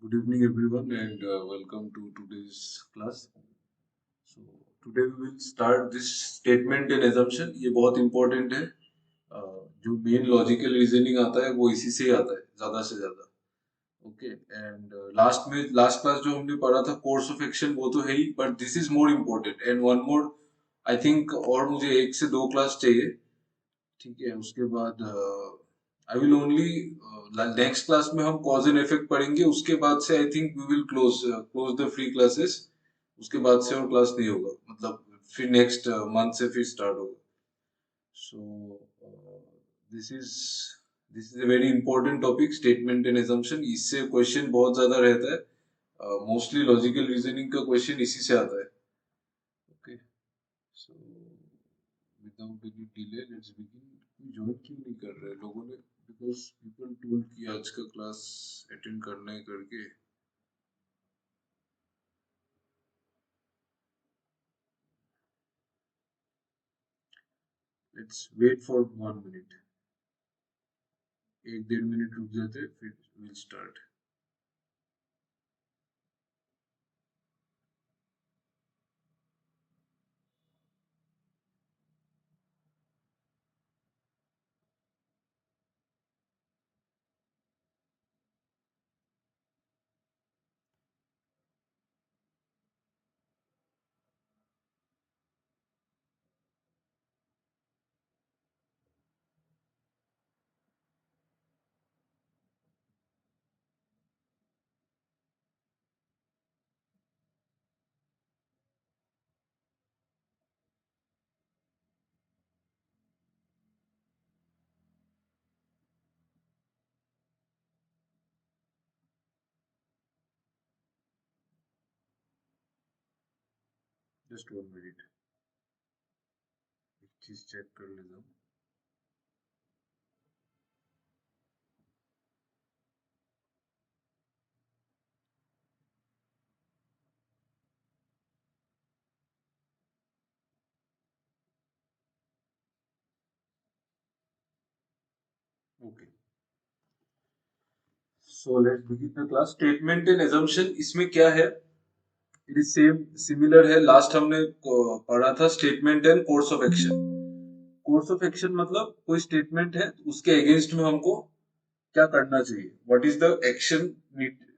Good evening, everyone, and welcome to today's class. So, today we will start this statement and assumption. ये बहुत important है. जो main logical reasoning आता है वो इसी से ही आता है ज्यादा से ज्यादा. ओके एंड लास्ट क्लास जो हमने पढ़ा था कोर्स ऑफ एक्शन वो तो है ही but this is more important and one more I think और मुझे एक से दो क्लास चाहिए. ठीक है उसके बाद I will only next class में हम कॉज एंड इफेक्ट पढ़ेंगे उसके बाद से I think we will close the free classes. उसके बाद से और क्लास नहीं होगा मतलब फिर नेक्स्ट मंथ से फिर स्टार्ट होगा. So this is this is a very important topic statement and assumption. इससे क्वेश्चन बहुत ज्यादा रहता है. मोस्टली लॉजिकल रीजनिंग का क्वेश्चन इसी से आता है. Okay so without any delay let's begin. Join क्यों नहीं कर रहे लोगों ने बिकॉज पीपल टोल्ड कि आज का क्लास अटेंड करना है करके. Let's wait for 1 minute. एक डेढ़ मिनट रुक जाते फिर विल स्टार्ट. Just 1 minute. एक चीज चेक कर लेता हूँ. Okay so let's begin the class. Statement and assumption इसमें क्या है. इट इज सेम सिमिलर है. लास्ट हमने पढ़ा था statement and course of action. Course of action मतलब कोई स्टेटमेंट है उसके अगेंस्ट में हमको क्या करना चाहिए. What is the action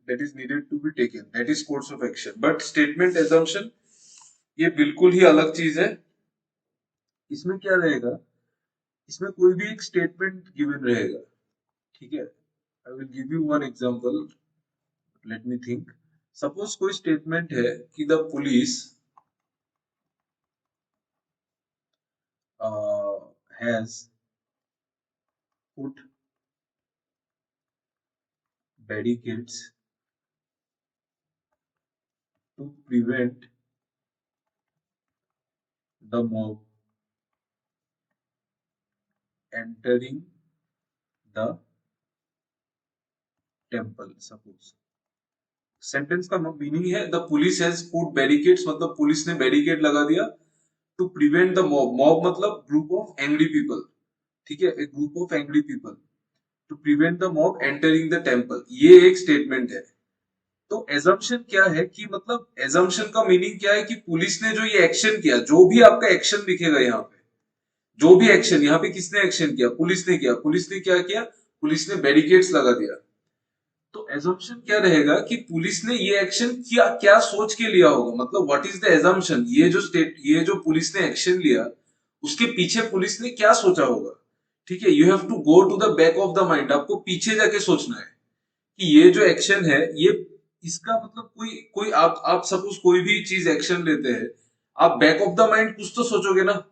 that is needed to be taken that is course of action. But statement assumption ये बिल्कुल ही अलग चीज है. इसमें क्या रहेगा. इसमें कोई भी एक स्टेटमेंट गिवन रहेगा. ठीक है. I will give you one example. Let me think. Suppose कोई स्टेटमेंट है कि the police has put barricades to prevent the mob entering the temple. Suppose sentence का मीनिंग है the police has put barricades मतलब police ने barricade लगा दिया to prevent the mob. Mob मतलब ग्रुप ऑफ एंग्री पीपल. ठीक है. एक group of angry people to prevent the mob entering the temple. ये एक स्टेटमेंट है. तो एजम्पशन क्या है कि मतलब एजम्पशन का मीनिंग क्या है कि पुलिस ने जो ये एक्शन किया जो भी आपका एक्शन दिखेगा यहाँ पे जो भी एक्शन यहाँ पे किसने एक्शन किया पुलिस ने किया. पुलिस ने क्या किया. पुलिस ने बैरिकेड्स लगा दिया. तो एजम्पशन क्या रहेगा कि पुलिस ने ये एक्शन किया क्या सोच के लिया होगा. मतलब व्हाट इज द एजम्पशन. ये जो पुलिस ने एक्शन लिया उसके पीछे पुलिस ने क्या सोचा होगा. ठीक है. You have to go to the back of the mind. आपको पीछे जाके सोचना है कि ये जो एक्शन है ये इसका मतलब कोई कोई आप सपोज कोई भी चीज एक्शन लेते हैं. आप बैक ऑफ द माइंड कुछ तो सोचोगे ना.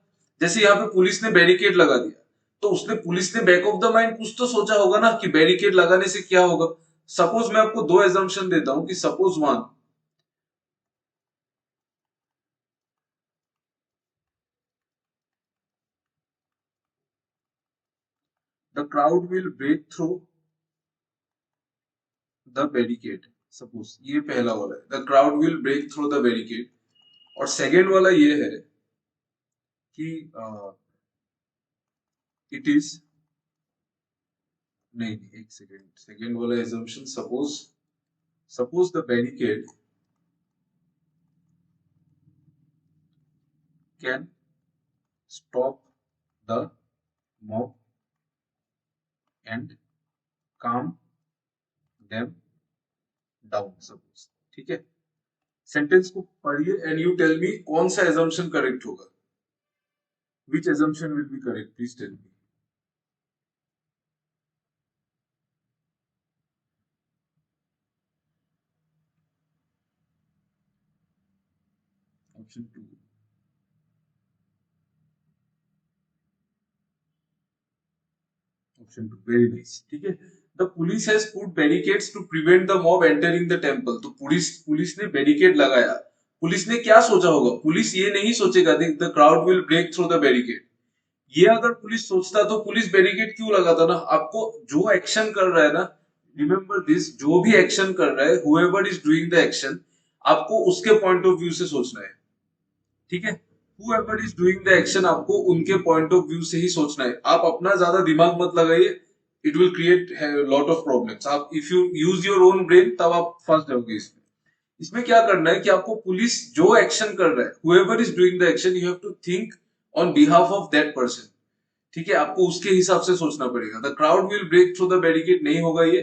जैसे यहाँ पे पुलिस ने बैरिकेड लगा दिया तो उसने पुलिस ने बैक ऑफ द माइंड कुछ तो सोचा होगा ना कि बैरिकेड लगाने से क्या होगा. सपोज मैं आपको दो एजम्पशन देता हूं कि suppose one the crowd will break through the barricade. Suppose ये पहला वाला है the crowd will break through the barricade. और सेकेंड वाला ये है कि इट इज नहीं नहीं एक सेकेंड. सेकेंड वाला assumption suppose suppose the barricade can stop the mob and calm them down, suppose. ठीक है, सेंटेंस को पढ़िए एंड यू टेल मी कौन सा एजम्पशन करेक्ट होगा. Which assumption will be correct, please tell me. Option 2. Option 2, very nice. ठीक है, the police has put barricades to prevent the mob entering the temple. तो पुलिस ने barricade लगाया. Police ने क्या सोचा होगा? पुलिस ये नहीं सोचेगा the crowd will break through the barricade. ये अगर पुलिस सोचता तो पुलिस बैरिकेड क्यों लगाता ना. आपको जो एक्शन कर रहा है ना, रिमेंबर दिस, जो भी एक्शन कर रहा है, whoever is doing the action, आपको उसके पॉइंट ऑफ व्यू से सोचना है. ठीक है, whoever is doing the action, आपको उनके पॉइंट ऑफ व्यू से ही सोचना है. आप अपना ज्यादा दिमाग मत लगाइए, it will create lot of problems. आप if you use your own brain तब आप फंस जाओगे इसमें. इसमें क्या करना है कि आपको पुलिस जो एक्शन कर रहा है, whoever is doing the action, you have to think on behalf of that person. ठीक है, आपको उसके हिसाब से सोचना पड़ेगा. The crowd will break through the barricade नहीं होगा. ये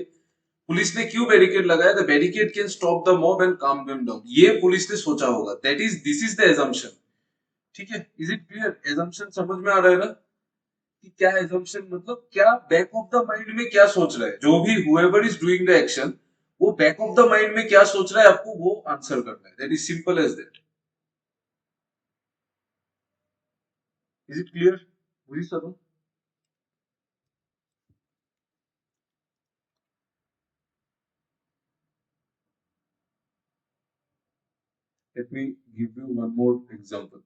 पुलिस ने क्यों बैरिकेड लगाया? The barricade can stop the mob and calm them down. ये पुलिस ने सोचा होगा. That is, this is the assumption. ठीक है, इज इट क्लियर? एजम्पशन समझ में आ रहा है ना कि क्या एजम्पशन मतलब, क्या बैक ऑफ द माइंड में क्या सोच रहा है जो भी whoever is doing the action, वो बैक ऑफ द माइंड में क्या सोच रहा है, आपको वो आंसर करना है. That is simple as that. Is it clear? वही सब. Let me give you one more example.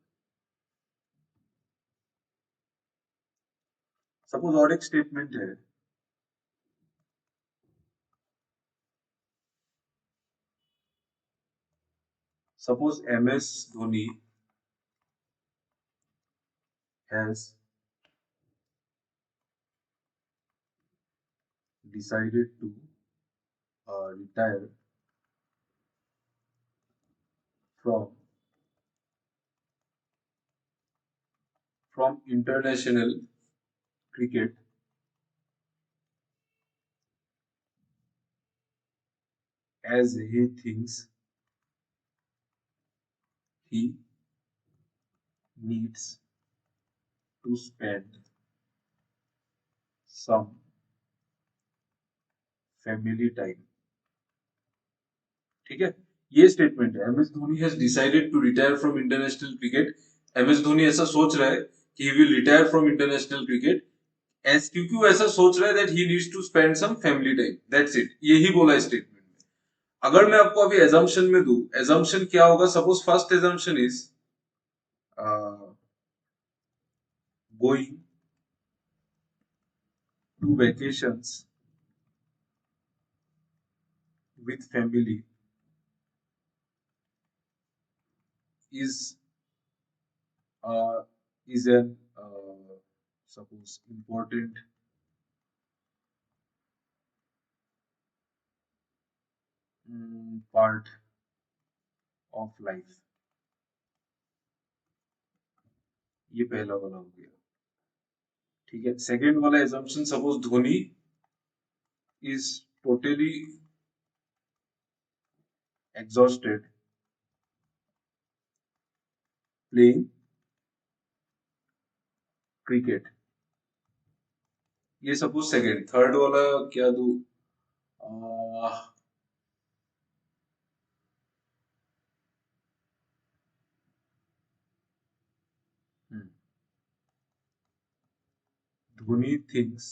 Suppose और एक स्टेटमेंट है. Suppose MS Dhoni has decided to retire from international cricket as he thinks he needs to spend some family time. ठीक है, ये statement है. MS Dhoni has decided to retire from international cricket. MS Dhoni ऐसा सोच रहा है कि he will retire from international cricket as, क्योंकि वो ऐसा सोच रहा है that he needs to spend some family time. That's it, यही बोला स्टेटमेंट में. अगर मैं आपको अभी एजम्पशन में दूं, एजम्पशन क्या होगा? Suppose first assumption is going to vacations with family is an suppose important part of life. ये पहला वाला हो गया. ठीक है, सेकेंड वाला assumption, suppose Dhoni is totally exhausted playing cricket. ये सपोज सेकेंड. थर्ड वाला क्या दू? Dhoni thinks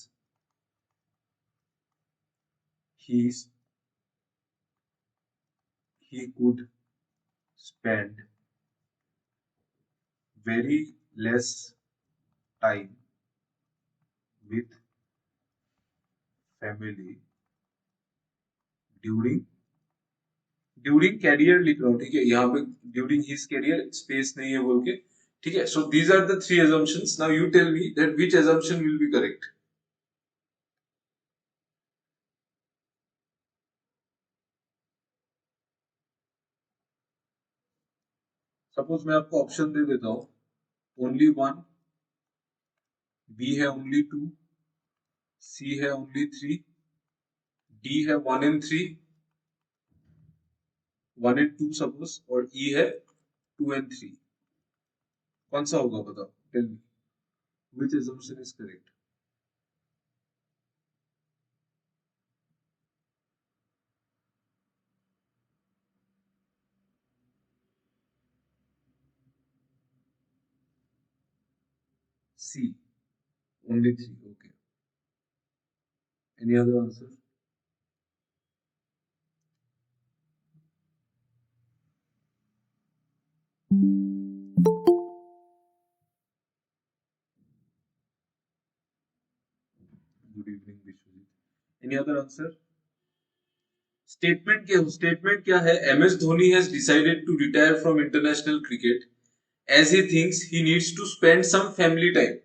he could spend very less time with family during career लिख रहा हूं. ठीक है, यहाँ पे ड्यूरिंग हिज कैरियर स्पेस नहीं है बोल के. ठीक है, so these are the three assumptions. Now you tell me that which assumption will be correct. Suppose मैं आपको ऑप्शन दे देता हूं, ओनली वन, बी है ओनली टू, सी है ओनली थ्री, डी है one and three, one and two suppose, और E है टू एंड थ्री। कौन सा होगा बताओ, tell me which assumption is correct. C, only three, okay. Any other answer? Good evening Vishwajeet. Any other answer? Statement क्या है? M S Dhoni has decided to retire from international cricket as he thinks he needs to spend some family time.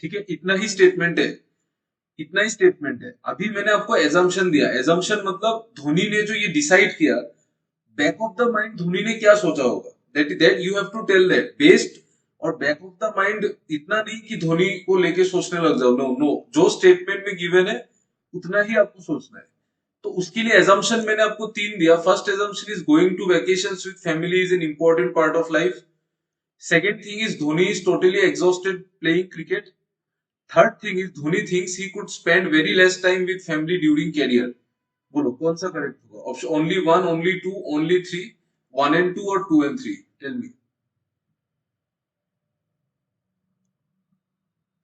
ठीक है, इतना ही statement है, इतना ही statement है। अभी मैंने आपको एजम्पशन दिया, एजम्पशन मतलब धोनी ने जो ये डिसाइड किया, back of the mind Dhoni ने क्या सोचा होगा, that you have to tell that based. और बैक ऑफ द माइंड इतना नहीं कि धोनी को लेके सोचने लग जाओ, नो नो, जो स्टेटमेंट में गिवन है उतना ही आपको सोचना है। तो उसके लिए एजम्पशन मैंने आपको तीन दिया। First assumption is going to vacations with family is an important part of life. Second thing is Dhoni is totally exhausted playing cricket. Third thing is Dhoni thinks he could spend very less time with family during career. बोलो कौन सा correct होगा? Option only one, only two, only three, one and two और two and three, tell me.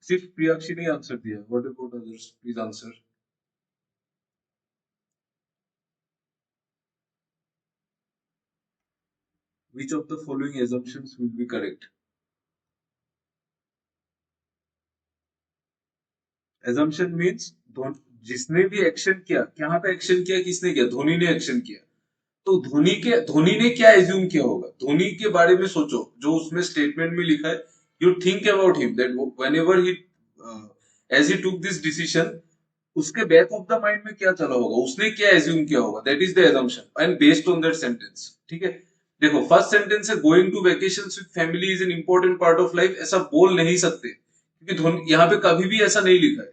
सिर्फ प्रियाक्षी ने answer दिया, what about others, please answer. Which of the following assumptions will be correct? Assumption means जिसने भी action किया, यहाँ पे action किया किसने किया? धोनी ने एक्शन किया। तो धोनी ने क्या एज्यूम किया होगा? धोनी के बारे में सोचो, जो उसमें स्टेटमेंट में लिखा है, you think about him that whenever he as he took this decision, उसके बैक ऑफ द माइंड में क्या चला होगा, उसने क्या एज्यूम किया होगा, that is the assumption and based on that sentence. ठीक है, देखो फर्स्ट सेंटेंस है going to vacations with family is an important part of life, ऐसा बोल नहीं सकते क्योंकि धोनी यहाँ पे कभी भी ऐसा नहीं लिखा है।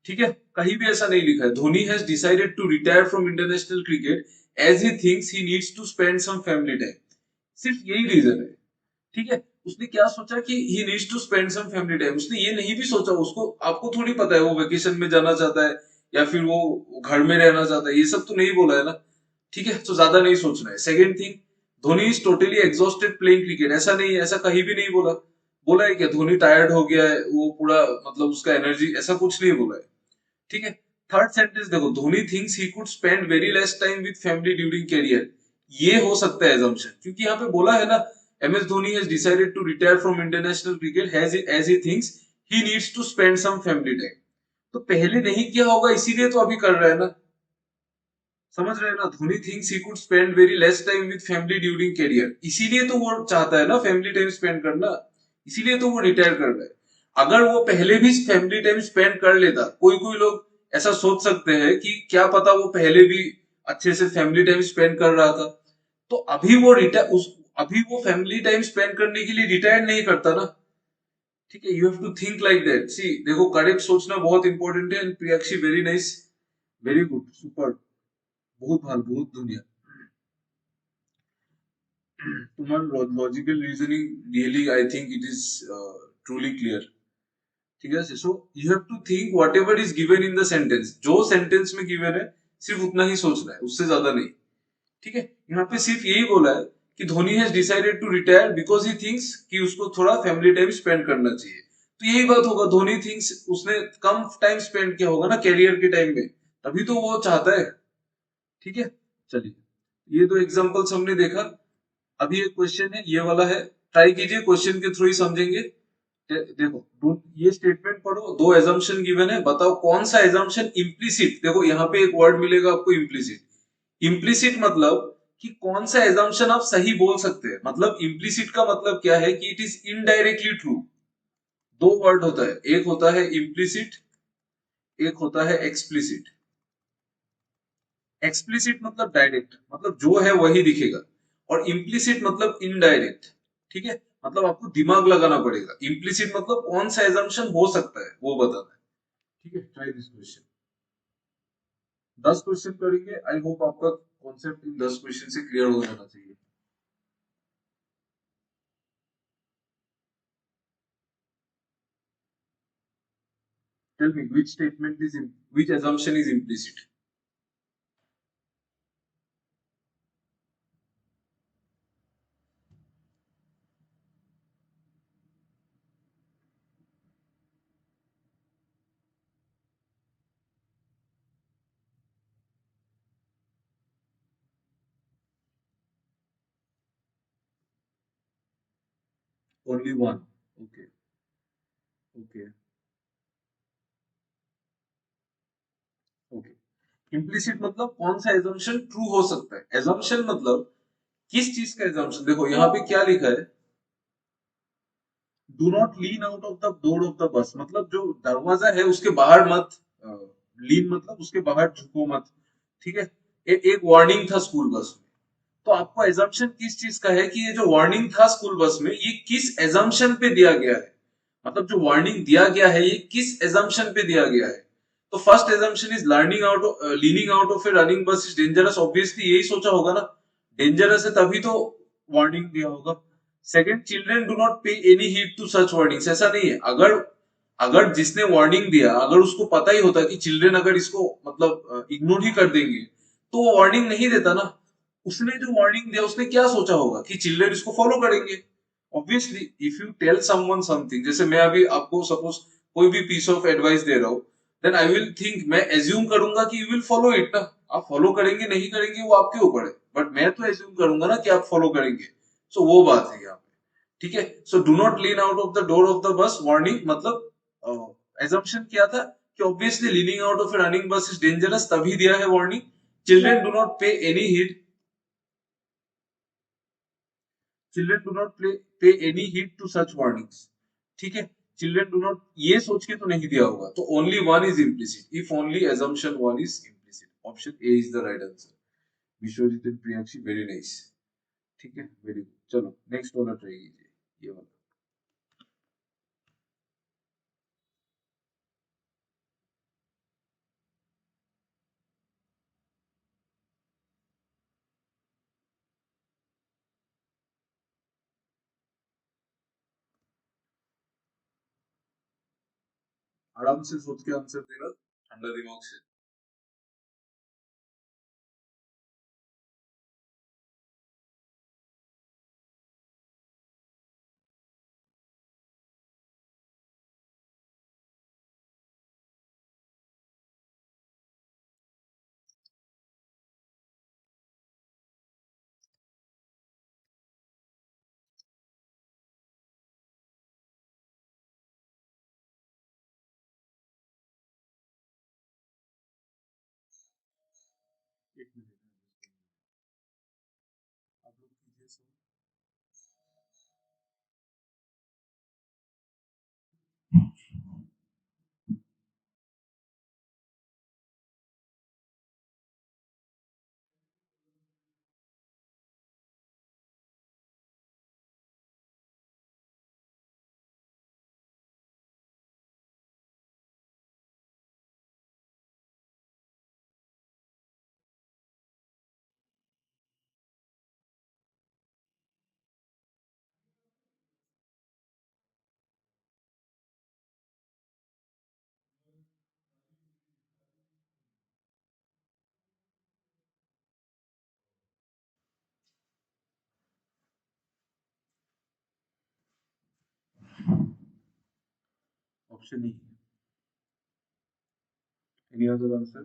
ठीक है, कहीं भी ऐसा नहीं लिखा है। Dhoni has decided to retire from international cricket as he thinks he needs to spend some family time, सिर्फ यही रीजन है। ठीक है, उसने क्या सोचा कि he needs to spend some family time, उसने ये नहीं भी सोचा, उसको आपको थोड़ी पता है वो वेकेशन में जाना चाहता है या फिर वो घर में रहना चाहता है, ये सब तो नहीं बोला है ना। ठीक है, तो ज्यादा नहीं सोचना है। Second thing, Dhoni is totally exhausted playing cricket, ऐसा नहीं है, ऐसा कहीं भी नहीं बोला। बोला है क्या धोनी टायर्ड हो गया है, वो पूरा मतलब उसका एनर्जी, ऐसा कुछ नहीं बोला है। ठीक है, थर्ड सेंटेंस देखो, Dhoni thinks he could spend very less time with family during career, ये हो सकता है assumption, क्योंकि यहाँ पे बोला है ना, M S Dhoni has decided to retire from international cricket as he thinks he needs to spend some family time. तो पहले नहीं किया होगा इसीलिए तो अभी कर रहा है ना, समझ रहे हैं ना? Dhoni thinks he could spend very less time with family during career, इसीलिए तो वो चाहता है ना फैमिली टाइम स्पेंड करना, इसीलिए तो वो रिटायर कर रहा है। अगर वो पहले भी फैमिली टाइम स्पेंड कर लेता, कोई कोई लोग ऐसा सोच सकते हैं कि क्या पता वो पहले भी अच्छे से फैमिली टाइम स्पेंड कर रहा था, तो अभी वो फैमिली टाइम स्पेंड करने के लिए रिटायर नहीं करता ना। ठीक है, you have to think like that. See देखो, करेक्ट सोचना बहुत इंपॉर्टेंट है। And Priyakshi very nice, very good, super, बहुत भाल, बहुत दुनिया। तुम्हारा logical reasoning really, I think it is truly clear. ठीक है, so you have to think whatever is given in the sentence, जो सेंटेंस में गिवन है सिर्फ उतना ही सोचना है, उससे ज्यादा नहीं। ठीक है, यहाँ पे सिर्फ यही बोला है कि Dhoni has decided to retire because he thinks कि उसको थोड़ा फैमिली टाइम स्पेंड करना चाहिए। तो यही बात होगा, धोनी थिंक्स उसने कम टाइम स्पेंड किया होगा ना कैरियर के टाइम में, तभी तो वो चाहता है। ठीक है, चलिए, ये दो एग्जांपल्स हमने देखा। अभी एक क्वेश्चन है, ये वाला है, ट्राई कीजिए, क्वेश्चन के थ्रू ही समझेंगे। देखो ये स्टेटमेंट पढ़ो, दो एजम्पशन गिवन है, बताओ कौन सा एजम्पशन इम्प्लीसिट, देखो यहाँ पे एक वर्ड मिलेगा आपको इम्प्लीसिट। इम्प्लीसिट मतलब कि कौन सा एजम्पशन आप सही बोल सकते हैं, मतलब इम्प्लीसिट का मतलब क्या है कि इट इज इनडायरेक्टली ट्रू। दो वर्ड होता है, एक होता है इम्प्लीसिट, एक होता है एक्सप्लिसिट। एक्सप्लिसिट मतलब डायरेक्ट, मतलब जो है वही दिखेगा, और इम्प्लीसिट मतलब इनडायरेक्ट। ठीक है, मतलब आपको दिमाग लगाना पड़ेगा। इम्प्लिसिट मतलब कौन सा एजम्पशन हो सकता है वो बताना है। ठीक है, ट्राई दिस क्वेश्चन। 10 क्वेश्चन करेंगे, आई होप आपका कॉन्सेप्ट इन 10 क्वेश्चन से क्लियर हो जाना चाहिए। Tell me which statement is which assumption is implicit? Only one. Okay. Okay. Okay, implicit मतलब कौन सा एजम्पशन ट्रू हो सकता है। एजम्पशन मतलब किस चीज का एजम्पशन। देखो यहाँ पे क्या लिखा है, do not lean out of the door of the बस, मतलब जो दरवाजा है उसके बाहर मत लीन मतलब उसके बाहर झुको मत। ठीक है, एक वार्निंग था स्कूल बस में। तो आपको एजम्पशन किस चीज का है कि ये जो वार्निंग था स्कूल बस में ये किस एजम्पशन पे दिया गया है, मतलब जो वार्निंग दिया गया है ये किस एजम्पशन पे दिया गया है। तो first assumption is learning out leaning out of a running bus is dangerous, obviously यही सोचा होगा ना, डेंजरस है तभी तो वार्निंग दिया होगा। Second, children do not pay any heed to such warnings, ऐसा नहीं है। अगर अगर जिसने वार्निंग दिया अगर उसको पता ही होता कि चिल्ड्रन अगर इसको मतलब इग्नोर ही कर देंगे तो वो वार्निंग नहीं देता ना। उसने जो वार्निंग दिया उसने क्या सोचा होगा कि चिल्ड्रन इसको फॉलो करेंगे। Obviously if you tell someone something, जैसे मैं अभी आपको सपोज कोई भी पीस ऑफ एडवाइस दे रहा हूँ, देन आई विल थिंक, मैं एज्यूम करूंगा कि यू विल फॉलो इट ना। आप फॉलो करेंगे नहीं करेंगे वो आपके ऊपर है, बट मैं तो एज्यूम करूंगा ना कि आप फॉलो करेंगे। सो वो बात है यहाँ पे। ठीक है, so do not lean out of the door of the bus, warning मतलब एजम्पशन क्या था कि obviously leaning out of a running bus is dangerous, तभी दिया है warning. Children do not pay any heed, children do not pay any heed to such warnings. ठीक है, children do not ये सोच के तो नहीं दिया होगा, तो only one is implicit if only assumption one is implicit. Option A is the right answer. Vishwajeet and Priyanshi, very nice. ठीक है, वेरी गुड। चलो नेक्स्ट वाला ट्राई कीजिए, ये वाला। आराम से सोच के आंसर देना, ठंडा दिमाग से। एक मिनट, आप लोग कीजिए so. Option e. Any other answer?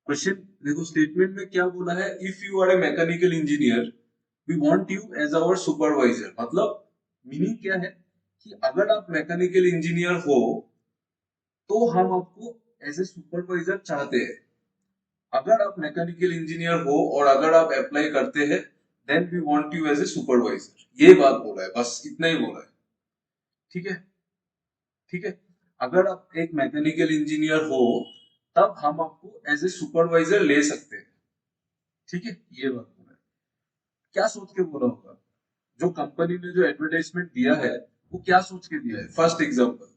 Question देखो, स्टेटमेंट में क्या बोला है, if you are a mechanical engineer we want you as our supervisor, मतलब मीनिंग क्या है कि अगर आप मैकेनिकल इंजीनियर हो तो हम आपको एज ए सुपरवाइजर चाहते हैं। अगर आप मैकेनिकल इंजीनियर हो और अगर आप अप्लाई करते हैं then we want you as a supervisor, ये बात बोला है, बस इतना ही बोला है। ठीक है, ठीक है, अगर आप एक मैकेनिकल इंजीनियर हो तब हम आपको एज ए सुपरवाइजर ले सकते हैं। ठीक है, ये बात बोला है। क्या सोच के बोला होगा? जो कंपनी ने जो एडवर्टाइजमेंट दिया है वो क्या सोच के दिया है? First example,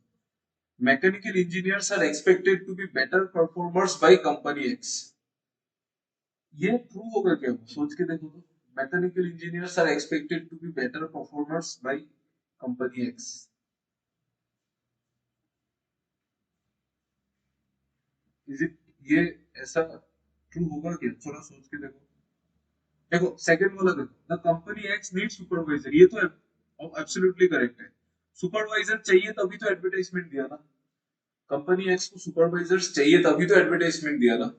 mechanical engineers are expected to be better performers by company X. ये ट्रू होगा क्या? सोच के देखो तो, mechanical engineers are expected to be better performers by company X. Is it, ये ऐसा ट्रू होगा क्या? थोड़ा सोच के देखो। देखो सेकंड वाला देखो, the company x need supervisor, ये तो एब्सोल्युटली करेक्ट है। सुपरवाइजर चाहिए तभी तो एडवर्टाइजमेंट दिया ना। कंपनी एक्स को सुपरवाइजर्स चाहिए तभी तो एडवर्टाइजमेंट दिया ना।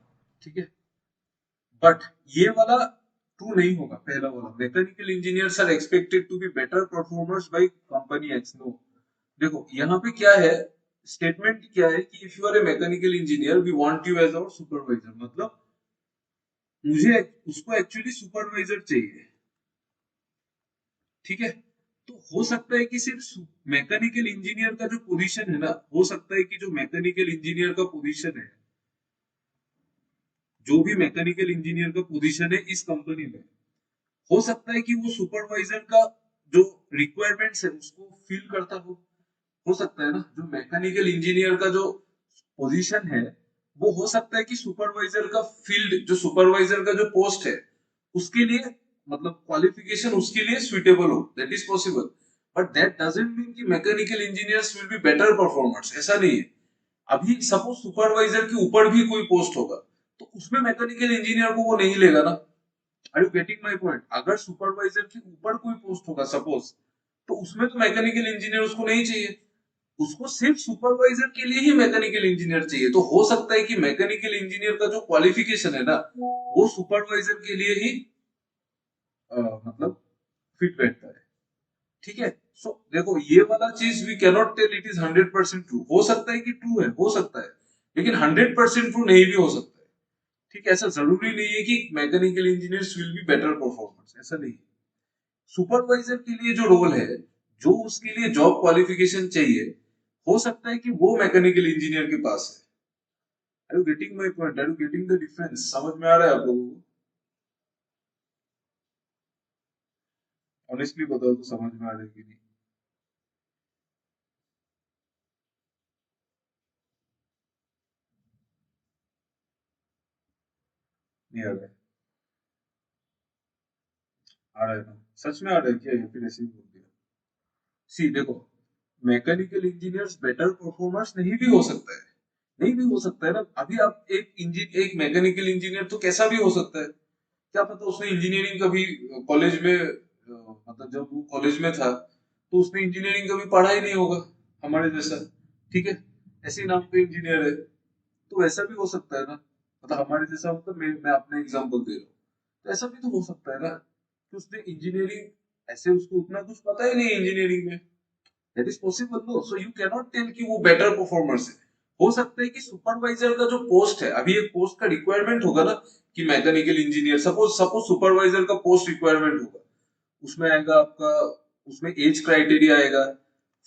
ठीक है, बट ये वाला ट्रू नहीं होगा। पहला वाला, mechanical engineers are expected to be better performers by company X, no. देखो यहाँ पे क्या है, स्टेटमेंट क्या है कि if you are a mechanical engineer we want you as our supervisor, मतलब मुझे उसको एक्चुअली सुपरवाइजर चाहिए। ठीक है, तो हो सकता है कि सिर्फ मैकेनिकल इंजीनियर का जो पोजीशन है ना, हो सकता है कि जो मैकेनिकल इंजीनियर का पोजीशन है, जो भी मैकेनिकल इंजीनियर का पोजीशन है इस कंपनी में, हो सकता है कि वो सुपरवाइजर का जो रिक्वायरमेंट्स है उसको फील करता हो सकता है ना। जो मैकेनिकल इंजीनियर का जो पोजीशन है, वो हो सकता है कि सुपरवाइजर का फील्ड, जो सुपरवाइजर का जो पोस्ट है उसके लिए, मतलब क्वालिफिकेशन उसके लिए सुइटेबल हो, that is possible. But that doesn't mean कि mechanical engineers will be better performers, ऐसा नहीं है। अभी सपोज सुपरवाइजर के ऊपर भी कोई पोस्ट होगा, तो उसमें मैकेनिकल इंजीनियर को वो नहीं लेगा ना। Are you getting my point? अगर सुपरवाइजर के ऊपर कोई पोस्ट होगा सपोज, तो उसमें तो मैकेनिकल इंजीनियर उसको नहीं चाहिए। उसको सिर्फ सुपरवाइजर के लिए ही मैकेनिकल इंजीनियर चाहिए। तो हो सकता है कि मैकेनिकल इंजीनियर का जो क्वालिफिकेशन है ना, वो सुपरवाइजर के लिए ही मतलब फिट बैठता है। ठीक है, सो देखो ये वाला चीज we cannot tell it is 100% true. हो सकता है कि ट्रू है, हो सकता है, लेकिन 100% ट्रू नहीं भी हो सकता है। ठीक है, ऐसा जरूरी नहीं है कि mechanical engineers will be better performers, ऐसा नहीं है। सुपरवाइजर के लिए जो रोल है, जो उसके लिए जॉब क्वालिफिकेशन चाहिए, हो सकता है कि वो मैकेनिकल इंजीनियर के पास है। Are you getting my point? Are you getting the difference? समझ में आ रहा है आप लोगों को? ऑनेस्टली बताओ तो समझ में आ रहा है कि नहीं? नहीं आ रहा है? आ रहा है ना? सच में आ रहा है क्या, या फिर ऐसे ही बोल दिया? सी देखो, मैकेनिकल इंजीनियर्स बेटर परफॉर्मर्स नहीं भी हो सकता है। नहीं भी हो सकता है ना। अभी आप एक मैकेनिकल इंजीनियर तो कैसा भी हो सकता है। क्या पता उसने इंजीनियरिंग कभी कॉलेज में मतलब जब वो कॉलेज में था तो उसने इंजीनियरिंग कभी पढ़ा ही नहीं होगा, हमारे जैसा। ठीक है, ऐसे ही नाम पे इंजीनियर है। तो ऐसा भी हो सकता है ना। मतलब हमारे जैसा, मतलब मैं अपना एग्जांपल दे रहा हूँ, तो ऐसा भी तो हो सकता है ना कि उसने इंजीनियरिंग, ऐसे उसको उतना कुछ पता ही नहीं इंजीनियरिंग में। That is possible no, so you can not tell कि वो बेटर परफॉर्मर्स है। हो सकता है कि सुपरवाइजर का जो पोस्ट है, अभी एक पोस्ट का रिक्वायरमेंट होगा ना, कि mechanical engineer, suppose suppose supervisor का पोस्ट रिक्वायरमेंट होगा, उसमें आएगा आपका, उसमें एज क्राइटेरिया आएगा,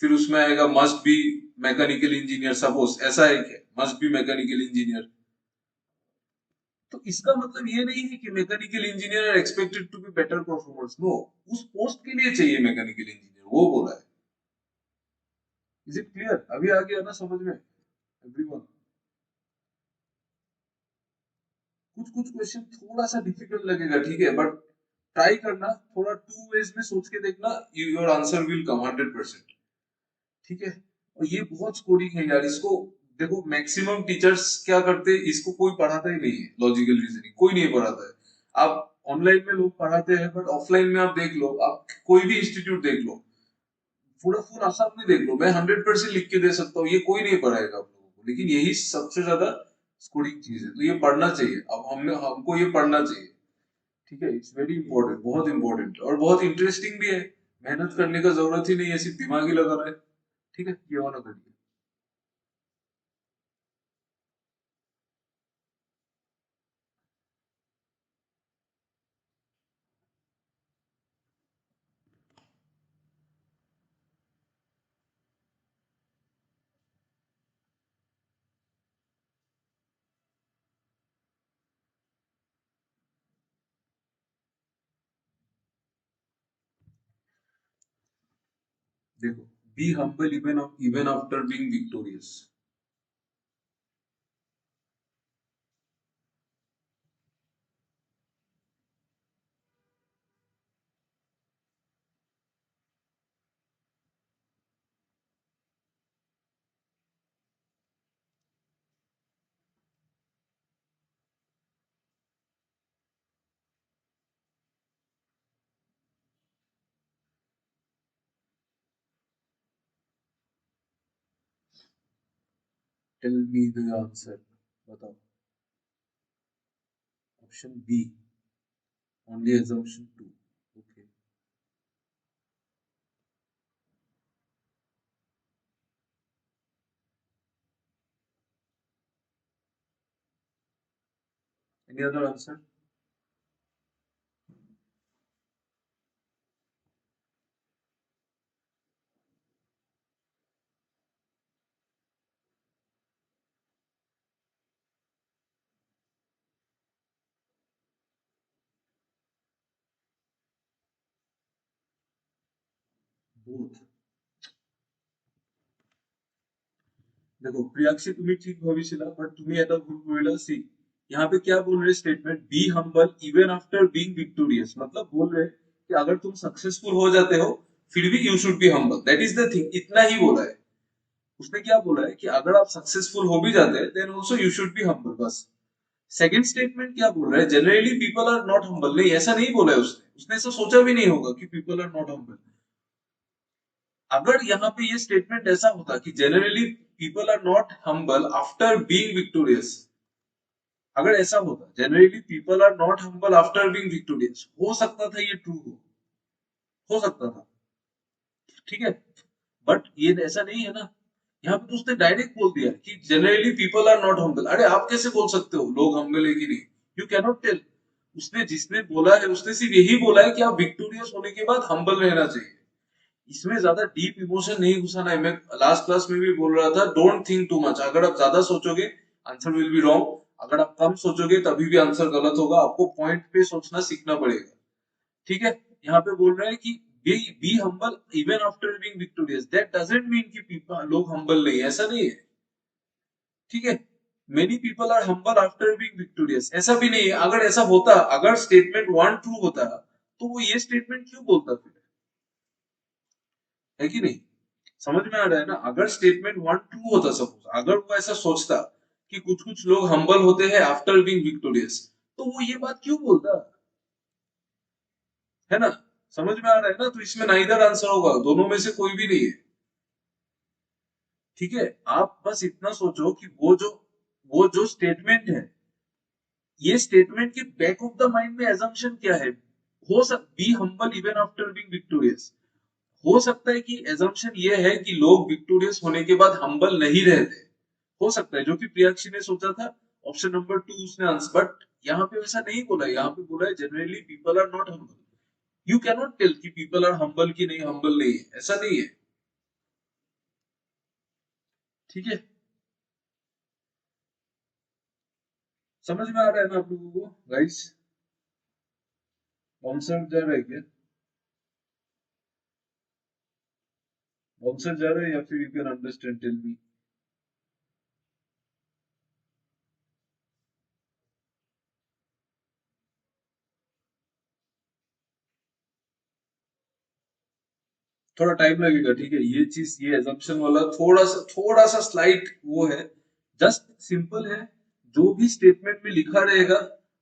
फिर उसमें आएगा must be mechanical engineer, suppose ऐसा है कि मस्ट बी मैकेनिकल इंजीनियर। तो इसका मतलब ये नहीं है कि mechanical engineer are expected to be better performers, no. उस पोस्ट के लिए चाहिए मैकेनिकल इंजीनियर, वो बोला है। Is it clear? अभी आ गया ना समझ में एवरीवन? कुछ कुछ क्वेश्चन थोड़ा सा डिफिकल्ट लगेगा, ठीक है, बट ट्राई करना, थोड़ा टू वेज में सोच के देखना, योर आंसर विल कम 100%। ठीक है, और ये बहुत स्कोरिंग है यार इसको। देखो मैक्सिमम टीचर्स क्या करते हैं, इसको कोई पढ़ाता ही नहीं है, लॉजिकल रीजनिंग कोई नहीं पढ़ाता है। आप ऑनलाइन में लोग पढ़ाते हैं, बट ऑफलाइन में आप देख लो, आप कोई भी इंस्टीट्यूट देख लो, पूरा फुल आसाम में देख लो, मैं 100% लिख के दे सकता हूँ, ये कोई नहीं पढ़ाएगा आप लोगों को, लेकिन यही सबसे ज्यादा स्कोरिंग चीज है। तो ये पढ़ना चाहिए, अब हमको ये पढ़ना चाहिए। ठीक है, इट्स वेरी इंपॉर्टेंट, बहुत इंपॉर्टेंट, और बहुत इंटरेस्टिंग भी है। मेहनत करने का जरूरत ही नहीं है, सिर्फ दिमाग ही लगा रहा है। ठीक है, ये वाला करिए। देखो, be humble even after being victorious. Tell me the answer, बताओ। Option B, only assumption 2। Okay, any other answer? Both. देखो प्रियाक्षी, तुम्ही ठीक भविष्यला, बट तुम्ही आता भूल बोलला सी। यहाँ पे क्या बोल रहे statement, B humble even after being victorious, मतलब बोल रहे कि अगर तुम सक्सेसफुल हो जाते हो फिर भी you should be humble, that is the thing, इतना ही बोला है। उसने क्या बोला है कि अगर आप सक्सेसफुल हो भी जाते हैं then also you should be humble, बस। सेकंड स्टेटमेंट क्या बोल रहा है, generally people are not humble, नहीं ऐसा नहीं बोला है उसने, उसने ऐसा सोचा भी नहीं होगा कि पीपल आर नॉट हम्बल। अगर यहाँ पे ये स्टेटमेंट ऐसा होता कि generally people are not humble after being victorious, अगर ऐसा होता generally people are not humble after being victorious, हो सकता था ये ट्रू हो सकता था, ठीक है। बट ये ऐसा नहीं है ना, यहाँ पे तो उसने डायरेक्ट बोल दिया कि generally people are not humble. अरे आप कैसे बोल सकते हो लोग हम्बल है कि नहीं, यू कैन नॉट टेल। उसने जिसने बोला है उसने सिर्फ यही बोला है कि आप विक्टोरियस होने के बाद हम्बल रहना चाहिए, इसमें ज्यादा डीप इमोशन नहीं घुसाना है। मैं लास्ट क्लास में भी बोल रहा था, डोंट थिंक टू मच, अगर आप ज्यादा सोचोगे आंसर विल बी रॉन्ग, अगर आप कम सोचोगे तभी भी आंसर गलत होगा, आपको पॉइंट पे सोचना सीखना पड़ेगा, ठीक है। यहाँ पे बोल रहा है कि B humble even after being victorious, that doesn't mean कि लोग हम्बल नहीं है, ऐसा नहीं है, ठीक है। Many people are humble after being victorious, ऐसा भी नहीं है। अगर ऐसा होता, अगर स्टेटमेंट वन ट्रू होता तो वो ये स्टेटमेंट क्यों बोलता फिर, है कि नहीं? समझ में आ रहा है ना, अगर स्टेटमेंट वन ट्रू होता, सपोज अगर वो ऐसा सोचता कि कुछ कुछ लोग हम्बल होते हैं आफ्टर बीइंग विक्टोरियस, तो वो ये बात क्यों बोलता, है ना? समझ में आ रहा है ना, तो इसमें ना इधर आंसर होगा, दोनों में से कोई भी नहीं है, ठीक है। आप बस इतना सोचो कि वो जो स्टेटमेंट है, ये स्टेटमेंट के बैक ऑफ द माइंड में एजम्पशन क्या है, हो सक B humble even after being victorious, हो सकता है कि एजम्पशन ये है कि लोग विक्टोरियस होने के बाद हम्बल नहीं रहते, हो सकता है, जो कि प्रियक्षी ने सोचा था, ऑप्शन नंबर 2 उसने आंसर, बट यहाँ पे वैसा नहीं बोला है, यहाँ पे बोला है generally people are not humble. You can not tell कि पीपल आर हम्बल की नहीं, हम्बल नहीं है, ऐसा नहीं है, ठीक है। समझ में आ रहा है ना आप लोगों को गाइस? आंसर जा रहा है क्या? आंसर जा रहा है या फिर you can understand, tell me. थोड़ा टाइम लगेगा, ठीक है, ये चीज, ये एजम्पशन वाला थोड़ा सा स्लाइट वो है, जस्ट सिंपल है। जो भी स्टेटमेंट में लिखा रहेगा,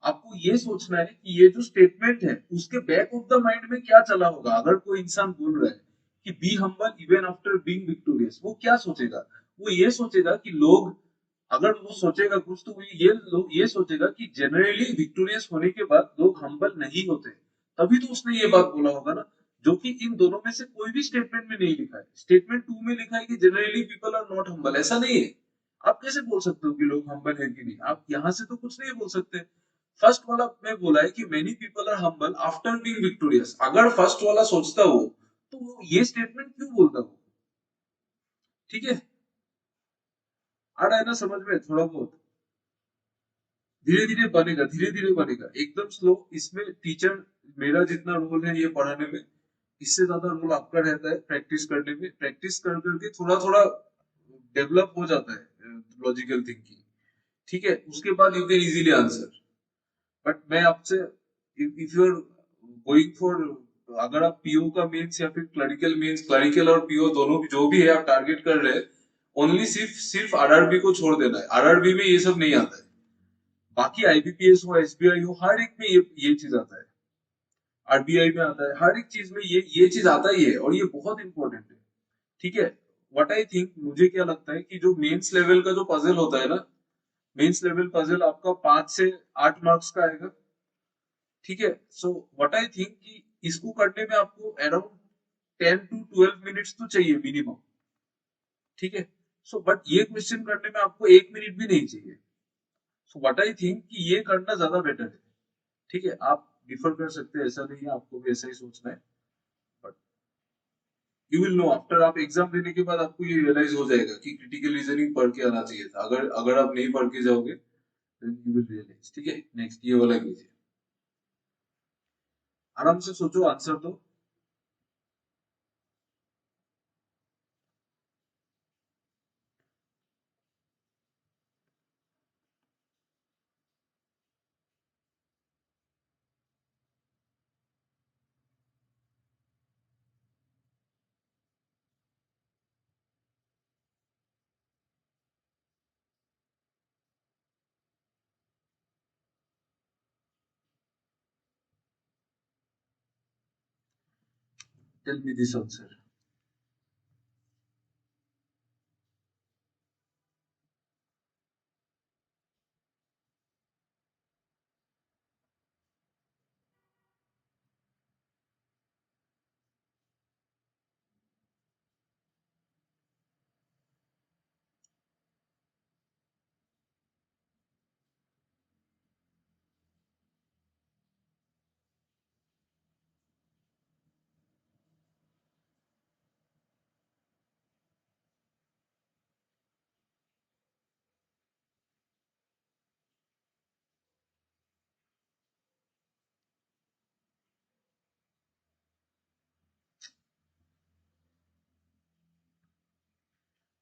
आपको ये सोचना है कि ये जो स्टेटमेंट है उसके बैक ऑफ द माइंड में क्या चला होगा। अगर कोई इंसान बोल रहा है कि B humble even after being victorious, वो क्या सोचेगा, वो ये सोचेगा कि लोग, अगर वो सोचेगा कुछ तो वो ये लोग ये सोचेगा कि जनरली विक्टोरियस होने के बाद लोग हम्बल नहीं होते, तभी तो उसने ये बात बोला होगा ना, जो कि इन दोनों में से कोई भी स्टेटमेंट में नहीं लिखा है। स्टेटमेंट 2 में लिखा है कि generally people are not humble, ऐसा नहीं है। आप कैसे बोल सकते हो कि लोग हम्बल है कि नहीं, आप यहां से तो कुछ नहीं बोल सकते। फर्स्ट वाला में बोला है कि many people are humble after being victorious, अगर फर्स्ट वाला सोचता वो, तो वो ये स्टेटमेंट क्यों बोलता वो, ठीक है। आ रहा है ना समझ में, थोड़ा बहुत धीरे धीरे बनेगा, धीरे धीरे बनेगा, एकदम स्लो। इसमें टीचर, मेरा जितना रोल है ये पढ़ाने में, इससे ज्यादा रोल आपका रहता है प्रैक्टिस करने में, प्रैक्टिस कर करके थोड़ा थोड़ा डेवलप हो जाता है लॉजिकल थिंकिंग, ठीक है, उसके बाद you can easily answer. But मैं आपसे, if you are going for, अगर आप पीओ का मेंस या फिर क्लरिकल मेंस, क्लरिकल और पीओ दोनों भी जो भी है आप टारगेट कर रहे हैं, ओनली सिर्फ सिर्फ आरआरबी को छोड़ देना है, आरआरबी में ये सब नहीं आता है। बाकी आईबीपीएस हो, एसबीआई हो, हर एक में ये चीज आता है, आरबीआई में आता है, हर एक चीज में ये चीज आता ही है, और ये बहुत इंपॉर्टेंट है, ठीक है। व्हाट आई थिंक, मुझे क्या लगता है कि जो मेंस लेवल का जो पजल होता है ना, मेंस लेवल पजल आपका 5 से 8 मार्क्स का आएगा, ठीक है। सो व्हाट आई थिंक कि इसको करने में आपको अराउंड 10 to 12 मिनट्स तो चाहिए मिनिमम, ठीक है। सो बट ये क्वेश्चन करने में आपको 1 मिनट भी नहीं चाहिए। सो व्हाट आई थिंक कि ये करना ज्यादा बेटर है, ठीक है। आप डिफर कर सकते हैं, ऐसा नहीं है, आपको भी ऐसा ही सोचना है, but you will know after, आप एग्जाम देने के बाद आपको ये रियलाइज हो जाएगा कि क्रिटिकल रीजनिंग पढ़ के आना चाहिए था, अगर अगर आप नहीं पढ़ के जाओगे देन यू विल रियलाइज, ठीक है। नेक्स्ट ये वाला कीजिए, आराम से सोचो आंसर तो। Tell me this answer.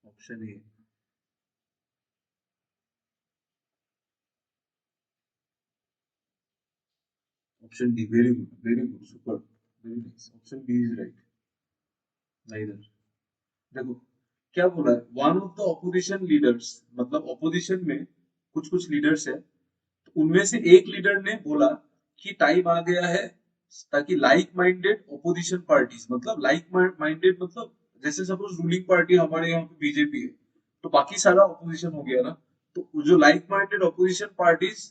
Option A. Option D, very good, super, very nice, option B is right, neither. देखो क्या बोला है, one of the opposition leaders, मतलब ऑपोजिशन में कुछ कुछ लीडर्स है, तो उनमें से एक लीडर ने बोला कि टाइम आ गया है ताकि लाइक माइंडेड ऑपोजिशन पार्टीज, मतलब लाइक माइंडेड मतलब जैसे सपोज रूलिंग पार्टी हमारे यहाँ पे बीजेपी है, तो बाकी सारा ऑपोजिशन हो गया ना, तो जो लाइक माइंडेड ऑपोजिशन पार्टीज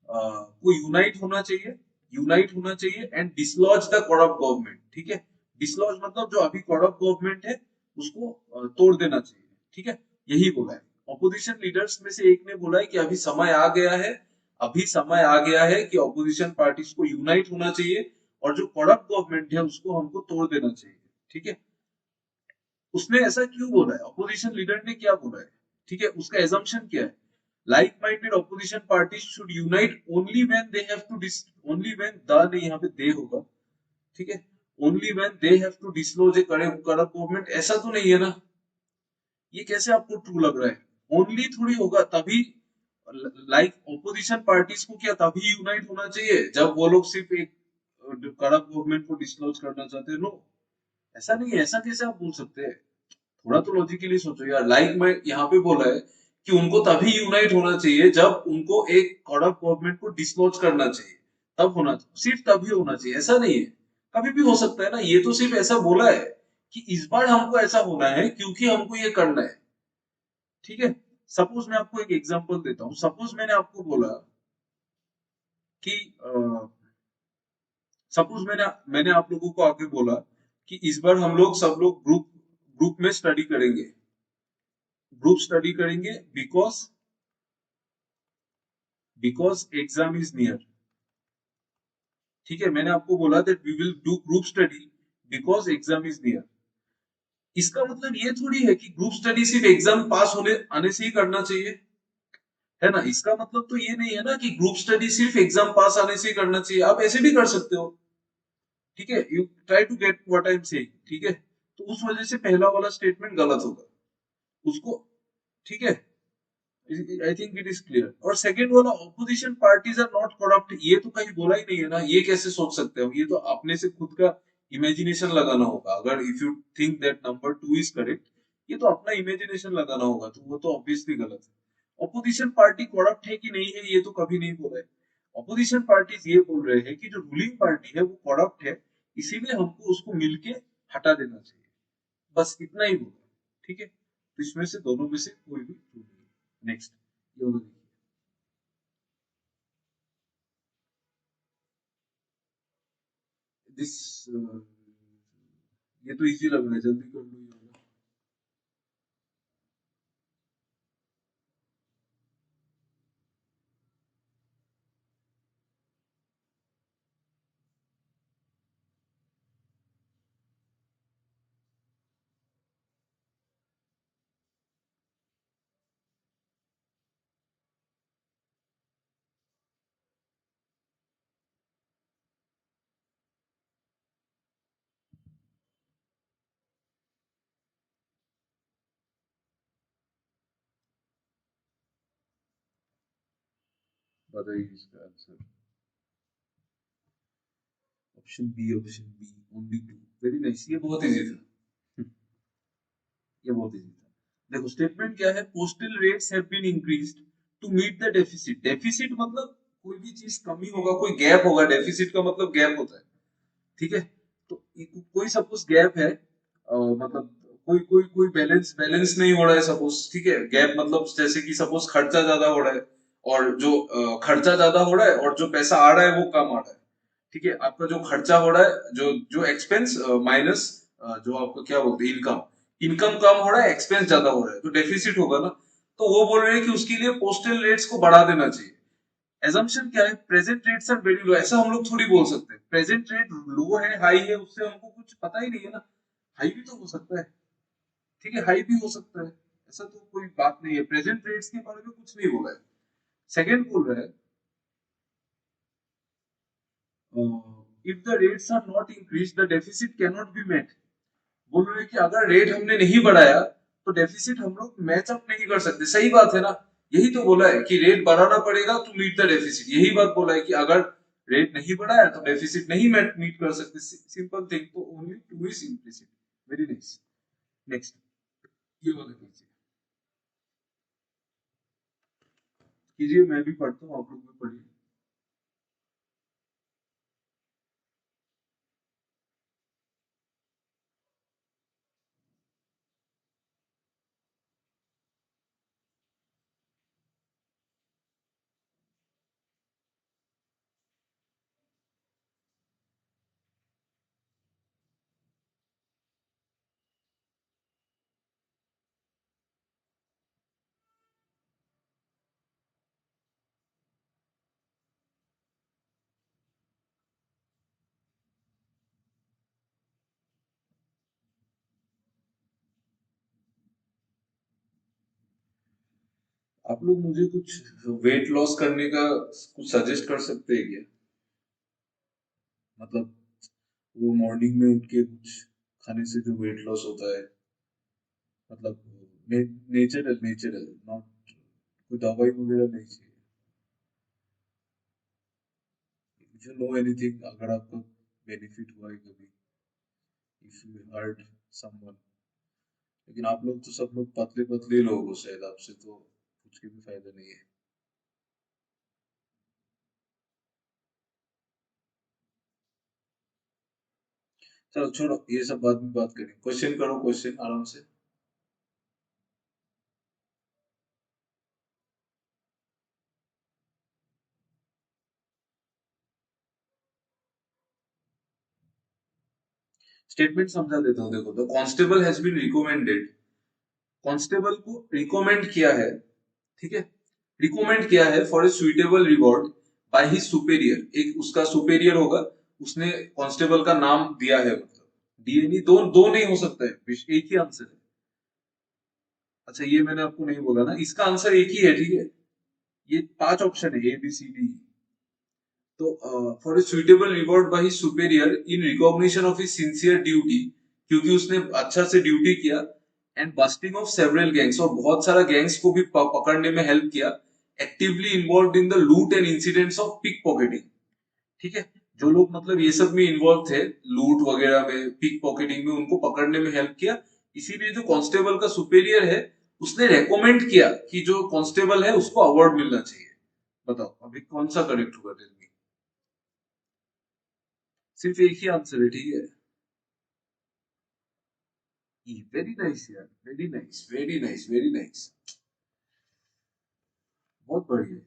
को यूनाइट होना चाहिए, यूनाइट होना चाहिए and dislodge the corrupt government, ठीक है। डिसलॉज मतलब जो अभी करप्ट गवर्नमेंट है उसको तोड़ देना चाहिए, ठीक है, यही बोला है। ऑपोजिशन लीडर्स में से एक ने बोला है कि अभी समय आ गया है, अभी समय आ गया है कि ऑपोजिशन पार्टीज को यूनाइट होना चाहिए, और जो करप्ट गवर्नमेंट है उसको हमको तोड़ देना चाहिए, ठीक है। उसने ऐसा क्यों बोला है, ऑपोजिशन लीडर ने क्या बोला है, ठीक है, उसका एजम्पशन क्या है, like minded opposition parties should unite only when they have to only when the नहीं यहाँ पे दे होगा, ठीक है, only when they have to disclose a corrupt government, ऐसा तो नहीं है ना, ये कैसे आपको ट्रू लग रहा है, ओनली थोड़ी होगा तभी, लाइक ऑपोजिशन पार्टीज को क्या तभी यूनाइट होना चाहिए जब वो लोग सिर्फ एक करप्ट गवर्नमेंट को डिसक्लोज करना चाहते हैं, नो, ऐसा नहीं है, ऐसा कैसे आप बोल सकते हैं, थोड़ा तो लॉजिकली सोचो यार, लाइक मैं यहाँ पे बोला है कि उनको तभी यूनाइट होना चाहिए जब उनको एक करप्ट गवर्नमेंट को डिसक्लोज करना चाहिए, तब होना चाहिए, सिर्फ तभी होना चाहिए, ऐसा नहीं है, कभी भी हो सकता है ना, ये तो सिर्फ ऐसा बोला है कि इस बार हमको ऐसा होना है क्योंकि हमको ये करना है, ठीक है। सपोज मैं आपको एक एग्जांपल देता हूँ, सपोज मैंने आपको बोला कि सपोज मैंने मैंने आप लोगों को आगे बोला कि इस बार हम लोग सब लोग ग्रुप ग्रुप में स्टडी करेंगे, ग्रुप स्टडी करेंगे बिकॉज एग्जाम इज नियर, ठीक है, मैंने आपको बोला that we will do group study because exam is near, इसका मतलब ये थोड़ी है कि ग्रुप स्टडी सिर्फ एग्जाम पास होने आने से ही करना चाहिए, है ना, इसका मतलब तो ये नहीं है ना कि ग्रुप स्टडी सिर्फ एग्जाम पास आने से ही करना चाहिए, आप ऐसे भी कर सकते हो, ठीक है, you try to get what I am saying, ठीक है। तो उस वजह से पहला वाला स्टेटमेंट गलत होगा उसको, ठीक है। I think it is clear. और सेकंड वाला, opposition parties are not corrupt, ये तो कहीं बोला ही नहीं है ना, ये कैसे सोच सकते हो, ये तो अपने से खुद का इमेजिनेशन लगाना होगा। अगर if you think that number 2 is correct, ये तो अपना इमेजिनेशन लगाना होगा, तो वो तो ऑब्वियसली गलत है। ऑपोजिशन पार्टी करप्ट है कि नहीं है, ये तो कभी नहीं बोला है। ऑपोजिशन पार्टीज ये बोल रहे हैं कि जो रूलिंग पार्टी है वो करप्ट है, इसीलिए हमको उसको मिलके हटा देना चाहिए, बस इतना ही बोला, ठीक है। तो इसमें से दोनों में से कोई भी true नहीं है। नेक्स्ट, ये वाला देखिए। दिस ये तो इजी लग रहा है, जल्दी कर लो ये वाला। बताइए इसका answer. Option B, option B, only two. Very nice, ये बहुत इजी था। ये बहुत इजी था। देखो स्टेटमेंट क्या है, postal rates have been increased to meet the deficit. Deficit मतलब कोई भी चीज कमी होगा, कोई गैप होगा, डेफिसिट का मतलब गैप होता है, ठीक है। तो कोई सपोज गैप है, मतलब कोई कोई कोई बैलेंस बैलेंस नहीं हो रहा है सपोज, ठीक है। गैप मतलब जैसे कि सपोज खर्चा ज्यादा हो रहा है, और जो खर्चा ज्यादा हो रहा है और जो पैसा आ रहा है वो कम आ रहा है, ठीक है। आपका जो खर्चा हो रहा है, जो जो एक्सपेंस माइनस जो आपका क्या बोलते हैं, इनकम, इनकम कम हो रहा है, एक्सपेंस ज्यादा हो रहा है, तो डेफिसिट होगा ना। तो वो बोल रहे हैं कि उसके लिए पोस्टल रेट्स को बढ़ा देना चाहिए। एजम्पशन क्या है, present rates are very low, ऐसा हम लोग थोड़ी बोल सकते हैं। प्रेजेंट रेट लो है, हाई है, उससे हमको कुछ पता ही नहीं है ना। हाई भी तो हो सकता है, ठीक है, हाई भी हो सकता है, ऐसा तो कोई बात नहीं है। प्रेजेंट रेट्स के बारे में कुछ नहीं बोला है। सेकंड बोल रहा है, if the rates are not increase the deficit can not be met. बोल रहे हैं कि अगर रेट हमने नहीं बढ़ाया तो डेफिसिट हम लोग मैच अप नहीं कर सकते। सही बात है ना, यही तो बोला है कि रेट बढ़ाना पड़ेगा टू मीट द डेफिसिट, यही बात बोला है कि अगर रेट नहीं बढ़ाया तो डेफिसिट नहीं मीट कर सकते। सिंपल थिंग, तो only two is implicit. Very nice. Next, ये वाला कीजिए। कीजिए, मैं भी पढ़ता हूँ, आप लोग भी पढ़िए। आप लोग मुझे कुछ वेट लॉस करने का कुछ सजेस्ट कर सकते हैं क्या? मतलब वो मॉर्निंग में उठ के कुछ खाने से जो वेट लॉस होता है, मतलब ने, नेचुरल नेचुरल, नॉट कोई दवाई वगैरह नहीं चाहिए। इफ यू नो एनीथिंग, अगर आपको बेनिफिट हुआ है कभी, इफ यू हर्ट समवन। लेकिन आप लोग तो सब लोग पतले पतले लोग हो, शायद आपसे तो कुछ के भी फायदा नहीं है। चलो छोड़ो, ये सब बाद में बात करें। क्वेश्चन करो, क्वेश्चन आराम से। स्टेटमेंट समझा देता हूँ। देखो, the constable has been recommended, constable को रिकमेंड किया है, ठीक है। रिकमेंड किया है for a suitable reward by his superior, एक उसका सुपेरियर होगा, उसने कांस्टेबल का नाम दिया है, मतलब डीएनई। दो दो नहीं हो सकता है, एक ही आंसर है। अच्छा, ये मैंने आपको नहीं बोला ना, इसका आंसर एक ही है, ठीक है। ये 5 ऑप्शन है, ए बी सी डी। तो for a suitable reward by his superior in recognition of his sincere duty, क्योंकि उसने अच्छा से ड्यूटी किया, and busting of several gangs, और बहुत सारा गैंग्स को भी पकड़ने में हेल्प किया, actively involve in the loot and incidents of pickpocketing. ठीक है, जो लोग मतलब ये सब में इन्वॉल्व थे, लूट वगैरह में, पिक पॉकेटिंग में, उनको पकड़ने में हेल्प किया। इसीलिए जो कांस्टेबल का सुपीरियर है उसने रेकमेंड किया कि जो कांस्टेबल है उसको अवार्ड मिलना चाहिए। बताओ अभी कौन सा करेक्ट होगा टेल मी। सिर्फ एक ही आंसर है, ठीक है। वेरी नाइस यार, very nice, very nice, very nice. बहुत बढ़िया यार।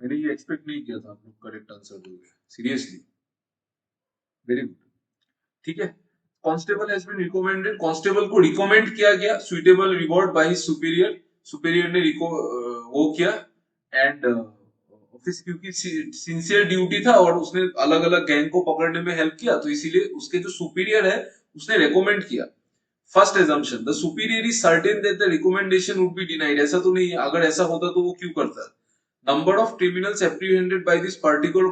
मैंने ये एक्सपेक्ट नहीं किया था आप लोग करेक्ट आंसर दोगे, सीरियसली, वेरी गुड। ठीक है, constable has been recommended, constable को रिकमेंड किया गया suitable reward by his superior, superior ने वो किया, एंड ऑफिस, क्योंकि सिंसियर ड्यूटी था और उसने अलग अलग गैंग को पकड़ने में हेल्प किया, तो इसीलिए उसके जो सुपीरियर है उसने रेकमेंड किया। First assumption, the superior is certain that the recommendation would be denied, ऐसा तो नहीं है, अगर ऐसा होता तो वो क्यों करता। Number of criminals apprehended by this particular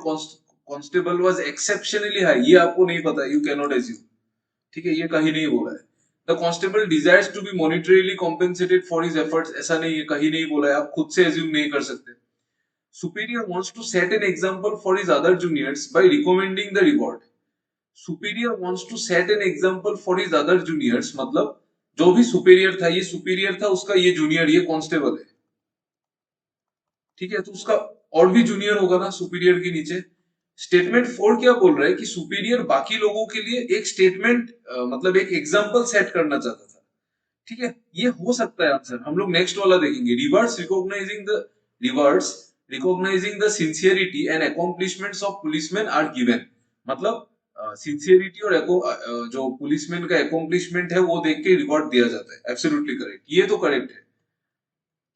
constable was exceptionally high, ये आपको नहीं पता, यू कैन नॉट एज्यूम। ठीक है, ये कहीं नहीं बोला है। The constable desires to be monetarily compensated for his efforts, ऐसा नहीं है, कहीं नहीं बोला है, आप खुद से एज्यूम नहीं कर सकते। Superior wants to set an example for his other juniors by recommending the reward. Superior wants to set an example for his other juniors, मतलब जो भी सुपीरियर था, ये सुपीरियर था उसका, ये जूनियर, ये कांस्टेबल है। ठीक है, तो उसका और भी जूनियर होगा ना सुपीरियर के नीचे। स्टेटमेंट 4 क्या बोल रहा है कि सुपीरियर बाकी लोगों के लिए एक स्टेटमेंट, मतलब एक एग्जांपल सेट करना चाहता था। ठीक है, ये हो सकता है आंसर, हम लोग नेक्स्ट वाला देखेंगे। Rewards recognizing the sincerity and accomplishments of policeman are given, मतलब सिंसियरिटी और जो पुलिसमैन का अकॉम्प्लिशमेंट है वो देख के रिवॉर्ड दिया जाता है। एब्सोल्युटली करेक्ट, ये तो करेक्ट है।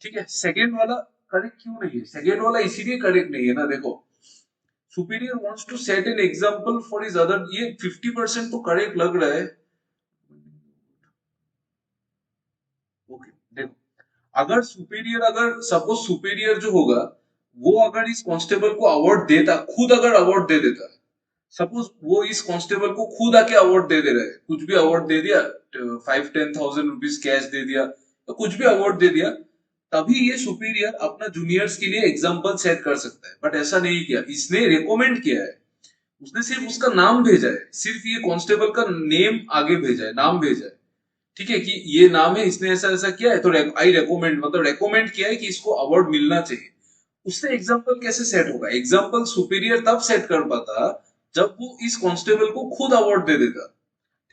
ठीक है, सेकेंड वाला करेक्ट क्यों नहीं है, सेकेंड वाला इसीलिए करेक्ट नहीं है ना, देखो, superior wants to set an example for his other, ये 50% तो करेक्ट लग रहा है। ओके, देखो, अगर सुपीरियर, अगर सपोज सुपीरियर जो होगा वो अगर इस कांस्टेबल को अवार्ड देता, खुद अगर अवार्ड दे देता, सपोज वो इस कांस्टेबल को खुद आके अवार्ड दे दे रहे, कुछ भी अवार्ड दे दिया, 5-10,000 रुपीज कैश दे दिया, तो कुछ भी अवार्ड दे दिया, तभी ये सुपीरियर अपना जूनियर्स के लिए एग्जाम्पल सेट कर सकता है। बट ऐसा नहीं किया, इसने रेकमेंड किया है, उसने सिर्फ उसका नाम भेजा है, सिर्फ ये कांस्टेबल का नेम आगे भेजा है, नाम भेजा है। ठीक है, कि ये नाम है, इसने ऐसा ऐसा किया है, तो आई रेकमेंड, मतलब रेकमेंड किया है कि इसको अवार्ड मिलना चाहिए। उससे एग्जाम्पल कैसे सेट होगा, एग्जाम्पल सुपीरियर तब सेट कर पाता जब वो इस कांस्टेबल को खुद अवार्ड दे देगा।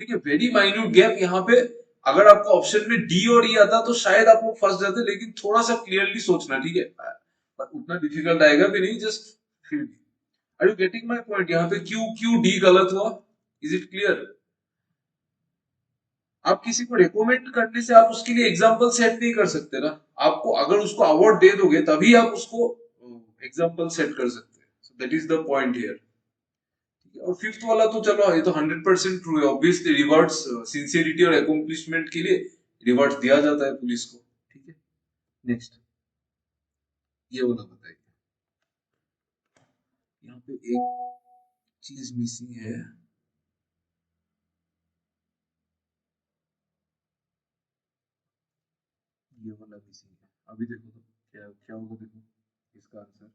ठीक है, वेरी माइन्यूट गैप यहाँ पे। अगर आपको ऑप्शन में डी और ई आता तो शायद आप लोग फंस जाते, लेकिन थोड़ा सा क्लियरली सोचना, ठीक है, पर उतना डिफिकल्ट आएगा भी नहीं, जस्ट फिर भी। Are you getting my point, यहाँ पे क्यू क्यू डी गलत हुआ, इज इट क्लियर। आप किसी को रेकमेंड करने से आप उसके लिए एग्जाम्पल सेट नहीं कर सकते ना, आपको अगर उसको अवार्ड दे दोगे तभी आप उसको एग्जाम्पल सेट कर सकते हैं, so that is the point here. और फिफ्थ वाला तो चलो, ये तो 100% ट्रू है, ऑब्वियसली रिवार्ड्स, सिंसियरिटी और अकॉम्प्लिशमेंट के लिए रिवार्ड्स दिया जाता है पुलिस को। ठीक है, नेक्स्ट, ये वाला बताइए। यहाँ पे एक चीज मिसिंग है। ये वाला मिसिंग है, अभी देखो तो क्या क्या होगा, देखो इसका आंसर।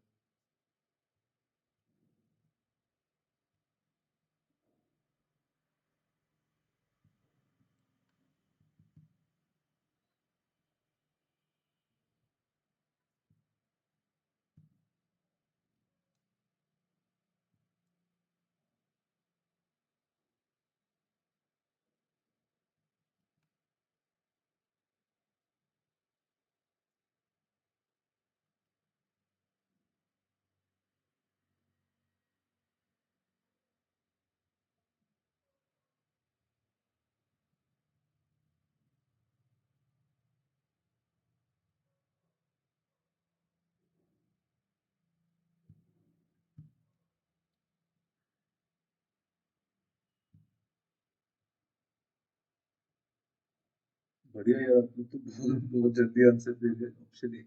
बढ़िया यार, आपने तो बहुत बहुत जल्दी आंसर दे दिया, option A.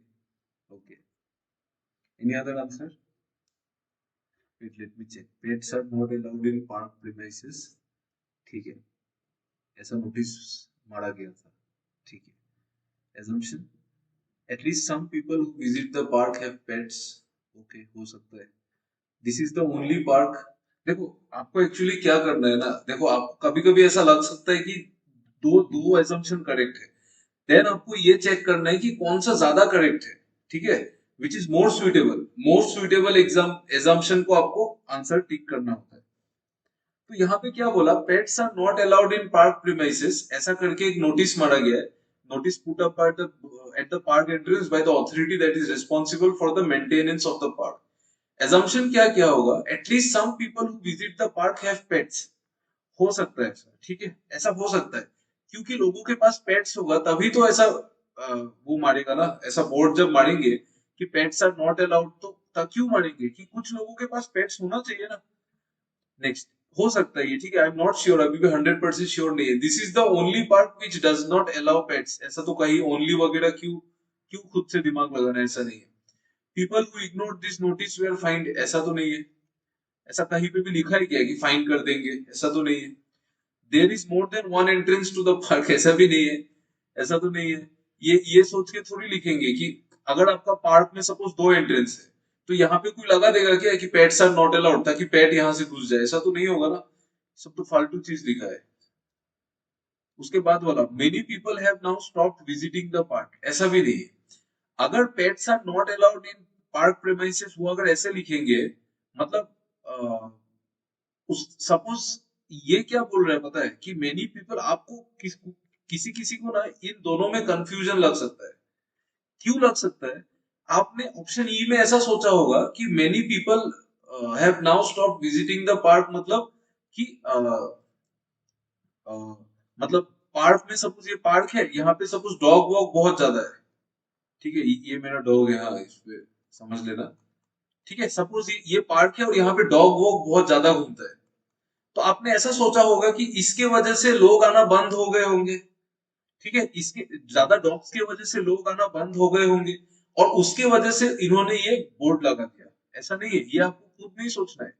Okay, any other answer. Wait let me check, pets are not allowed in park premises, ठीक है, ऐसा नोटिस मारा गया था, ठीक है। assumption, at least some people who visit the park have pets, okay, हो सकता है, this is the only park. देखो आपको एक्चुअली क्या करना है ना, देखो आप कभी कभी ऐसा लग सकता है कि दो दो एजम्पशन करेक्ट है, देन आपको ये चेक करना है कि कौन सा ज्यादा करेक्ट है, ठीक है, which is more suitable exam assumption को आपको आंसर टिक करना होता है। तो यहाँ पे क्या बोला, pets are not allowed in park premises, ऐसा करके एक नोटिस मारा गया है, notice put up at the park entrance by the authority that is responsible for the maintenance of the park. assumption क्या क्या होगा, at least some people who visit the park have pets, हो सकता है ऐसा, ठीक है, ऐसा हो सकता है, क्योंकि लोगों के पास पेट्स होगा तभी तो ऐसा वो मारेगा ना, ऐसा बोर्ड जब मारेंगे कि पेट्स आर नॉट अलाउड, तो क्यों मारेंगे कि कुछ लोगों के पास पेट्स होना चाहिए ना। नेक्स्ट, हो सकता है ये, ठीक है, आई एम नॉट श्योर, अभी भी 100% श्योर नहीं है, this is the only park which does not allow pets, ऐसा तो कहीं ओनली वगैरह क्यों क्यों खुद से दिमाग लगाना, ऐसा नहीं है। People who ignore this notice were fined, ऐसा तो नहीं है, ऐसा कहीं पे भी लिखा है क्या कि फाइन कर देंगे, ऐसा तो नहीं है। There is more than one entrance to the park, ऐसा भी नहीं है, ऐसा तो नहीं है। ये सोच के थोड़ी लिखेंगे कि अगर आपका पार्क में सपोज दो एंट्रेंस है, तो यहाँ पे कोई लगा देगा क्या कि पेट्स आर नॉट अलाउड, ताकि पेट यहाँ से घुस जाए, ऐसा तो नहीं होगा ना, सब तो फालतू चीज लिखा है। उसके बाद वाला, many people have now stopped visiting the park, ऐसा भी नहीं है। अगर pets are not allowed in park premises, वो अगर ऐसे लिखेंगे, मतलब उस सपोज ये क्या बोल रहा है पता है कि मेनी पीपल, आपको किसी किसी को ना इन दोनों में कंफ्यूजन लग सकता है, क्यों लग सकता है, आपने ऑप्शन ई में ऐसा सोचा होगा कि many people have now stop visiting the park, मतलब कि अ, मतलब पार्क में सपोज ये पार्क है, यहाँ पे सपोज डॉग वॉग बहुत ज्यादा है, ठीक है, ये मेरा डॉग है, हाँ इस पे समझ लेना, ठीक है, सपोज ये पार्क है और यहाँ पे डॉग वॉग बहुत ज्यादा घूमता है, तो आपने ऐसा सोचा होगा कि इसके वजह से लोग आना बंद हो गए होंगे, ठीक है, इसके ज्यादा डॉग्स की वजह से लोग आना बंद हो गए होंगे, और उसके वजह से इन्होंने ये बोर्ड लगा दिया, ऐसा नहीं है, ये आपको खुद नहीं सोचना है,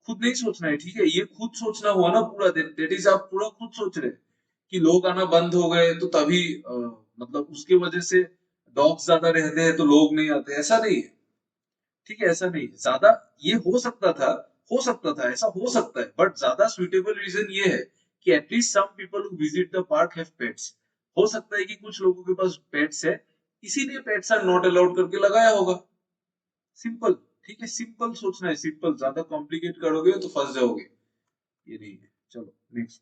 खुद नहीं सोचना है, ठीक है, ये खुद सोचना हुआ ना पूरा, दैट इज आप पूरा खुद सोच रहे हैं कि लोग आना बंद हो गए तो तभी मतलब उसके वजह से डॉग्स ज्यादा रहते हैं तो लोग नहीं आते, ऐसा नहीं है, ठीक है, ऐसा नहीं है ज्यादा, ये हो सकता था, हो सकता था, ऐसा हो सकता है, बट ज्यादा सुइटेबल रीजन ये है कि at least some people who visit the park have pets, हो सकता है कि कुछ लोगों के पास पेट्स है, इसीलिए पेट्स आर नॉट अलाउड करके लगाया होगा, सिंपल, ठीक है, सिंपल सोचना है, सिंपल, ज्यादा कॉम्प्लिकेट करोगे तो फंस जाओगे, ये नहीं है। चलो नेक्स्ट,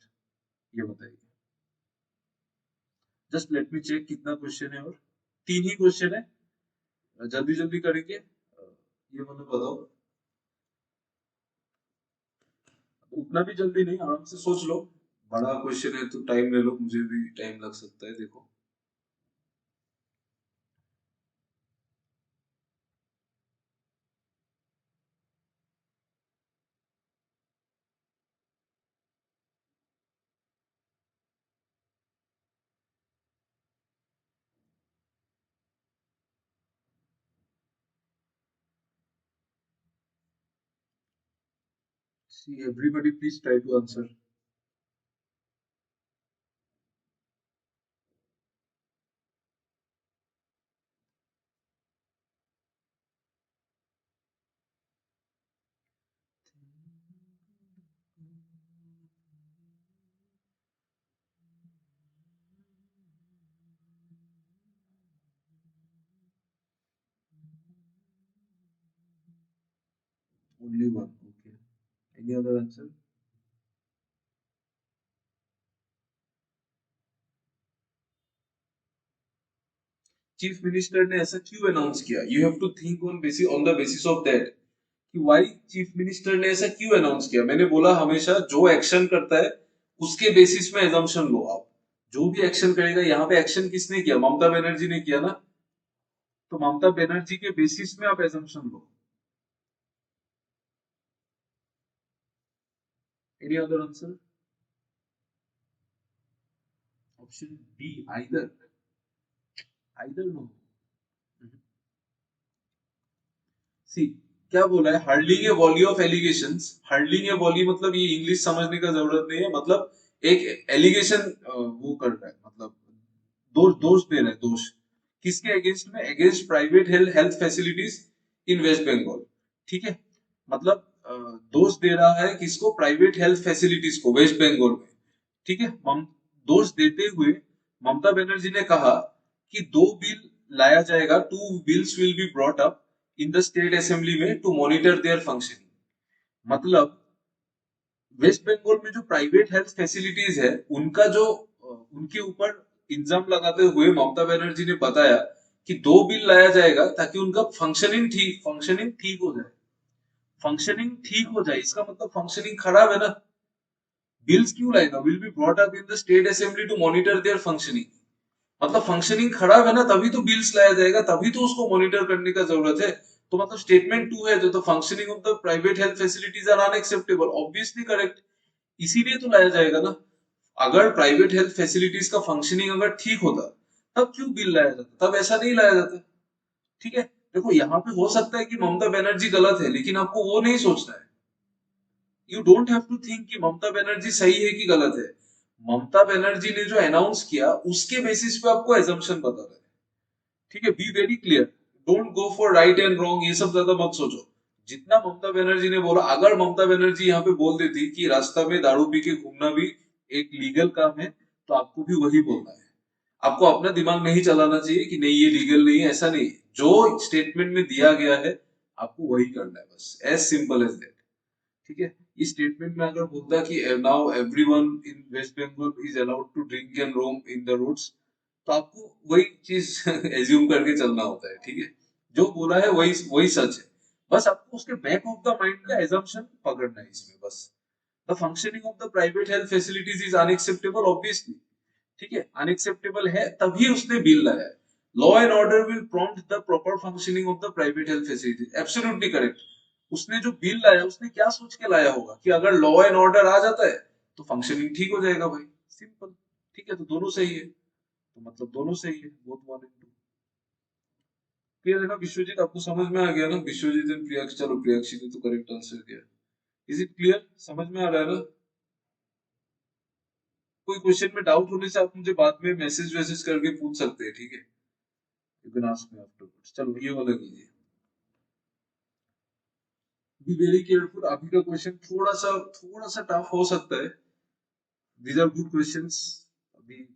ये बताइए, जस्ट लेट मी चेक कितना क्वेश्चन है, और तीन ही क्वेश्चन है, जल्दी जल्दी करेंगे, ये मतलब बताओ, उतना भी जल्दी नहीं, आराम से सोच लो, बड़ा क्वेश्चन है तो टाइम ले लो, मुझे भी टाइम लग सकता है, देखो। See, everybody please try to answer. Only one, okay. Any other answer? Chief minister ने ऐसा क्यों अनाउंस किया, you have to think on the basis of that, कि वाई चीफ मिनिस्टर ने ऐसा क्यों अनाउंस किया। मैंने बोला हमेशा जो एक्शन करता है उसके बेसिस में एजम्पशन लो आप, जो भी एक्शन करेगा, यहाँ पे एक्शन किसने किया, ममता बनर्जी ने किया ना, तो ममता बनर्जी के बेसिस में आप एजम्पशन लो। Any other answer? Option B, either, either no. C, क्या बोला है, hurling a volley of allegations. Hurling a volley मतलब ये इंग्लिश समझने का जरूरत नहीं है, मतलब एक एलिगेशन वो कर रहा है, मतलब दोष दोष दे रहा है, दोष किसके अगेंस्ट में, against private health health facilities in West Bengal. ठीक है, मतलब दोष दे रहा है किसको, प्राइवेट हेल्थ फैसिलिटीज को वेस्ट बंगाल में। ठीक है, दोष देते हुए ममता बनर्जी ने कहा कि दो बिल लाया जाएगा, two bills will be brought up in the state assembly में टू मॉनिटर देयर फंक्शनिंग। मतलब वेस्ट बंगाल में जो प्राइवेट हेल्थ फैसिलिटीज है उनका जो उनके ऊपर इल्जाम लगाते हुए ममता बनर्जी ने बताया कि दो बिल लाया जाएगा ताकि उनका फंक्शनिंग ठीक हो जाए। फंक्शनिंग ठीक हो जाए इसका मतलब फंक्शनिंग खराब है ना। बिल्स क्यों लाएगा, will be brought up in the state assembly to monitor their functioning. मतलब फंक्शनिंग खराब है ना, तभी तो बिल्स लाया जाएगा, तभी तो उसको मॉनिटर करने का जरूरत है। तो मतलब स्टेटमेंट टू है जो, तो functioning of the private health facilities are unacceptable, obviously correct, इसीलिए तो लाया जाएगा ना। अगर प्राइवेट हेल्थ फैसिलिटीज का फंक्शनिंग अगर ठीक होता तब क्यों बिल लाया जाता, तब ऐसा नहीं लाया जाता। ठीक है, देखो यहाँ पे हो सकता है कि ममता बनर्जी गलत है, लेकिन आपको वो नहीं सोचना है। You don't have to think कि ममता बनर्जी सही है कि गलत है। ममता बनर्जी ने जो अनाउंस किया उसके बेसिस पे आपको एजम्पशन बता रहे हैं। ठीक है, be very clear, don't go for right and wrong, ये सब ज्यादा मत सोचो। जितना ममता बनर्जी ने बोला, अगर ममता बनर्जी यहाँ पे बोल देती कि रास्ता में दारू पी के घूमना भी एक लीगल काम है, तो आपको भी वही बोलना है। आपको अपना दिमाग नहीं चलाना चाहिए कि नहीं ये लीगल नहीं है, ऐसा नहीं। जो स्टेटमेंट में दिया गया है आपको वही करना है, बस एज सिंपल एज दैट। ठीक है, इस स्टेटमेंट में अगर बोलता कि now everyone in West Bengal is allowed to drink and roam in the roads, तो आपको वही चीज एज्यूम करके चलना होता है। ठीक है, जो बोला है वही वही सच है, बस आपको उसके बैक ऑफ द माइंड का एजम्पशन पकड़ना है इसमें बस। The functioning of the private health facilities is unacceptable, obviously. ठीक है, अनएक्सेप्टेबल है तभी उसने बिल लाया है। Law and order will prompt the proper functioning of the private health facilities, absolutely correct. उसने जो बिल लाया उसने क्या सोच के लाया होगा कि अगर लॉ एंड ऑर्डर आ जाता है तो फंक्शनिंग ठीक हो जाएगा भाई, सिंपल। ठीक है, तो दोनों सही है, तो मतलब दोनों सही है, both one and two. Clear है ना विश्वजीत, आपको समझ में आ गया ना, विश्वजीत एंड प्रियक्ष, चलो प्रियक्षी ने तो करेक्ट आंसर दिया। इज इट क्लियर, समझ में आ रहा है ना। कोई क्वेश्चन में डाउट होने से आप मुझे बाद में मैसेज वैसेज करके पूछ सकते हैं, ठीक है। You can ask me afterwards, चलो ये वाला कीजिए। बी वेरी केयरफुल, अभी का क्वेश्चन थोड़ा सा टफ हो सकता है। These are good questions. अभी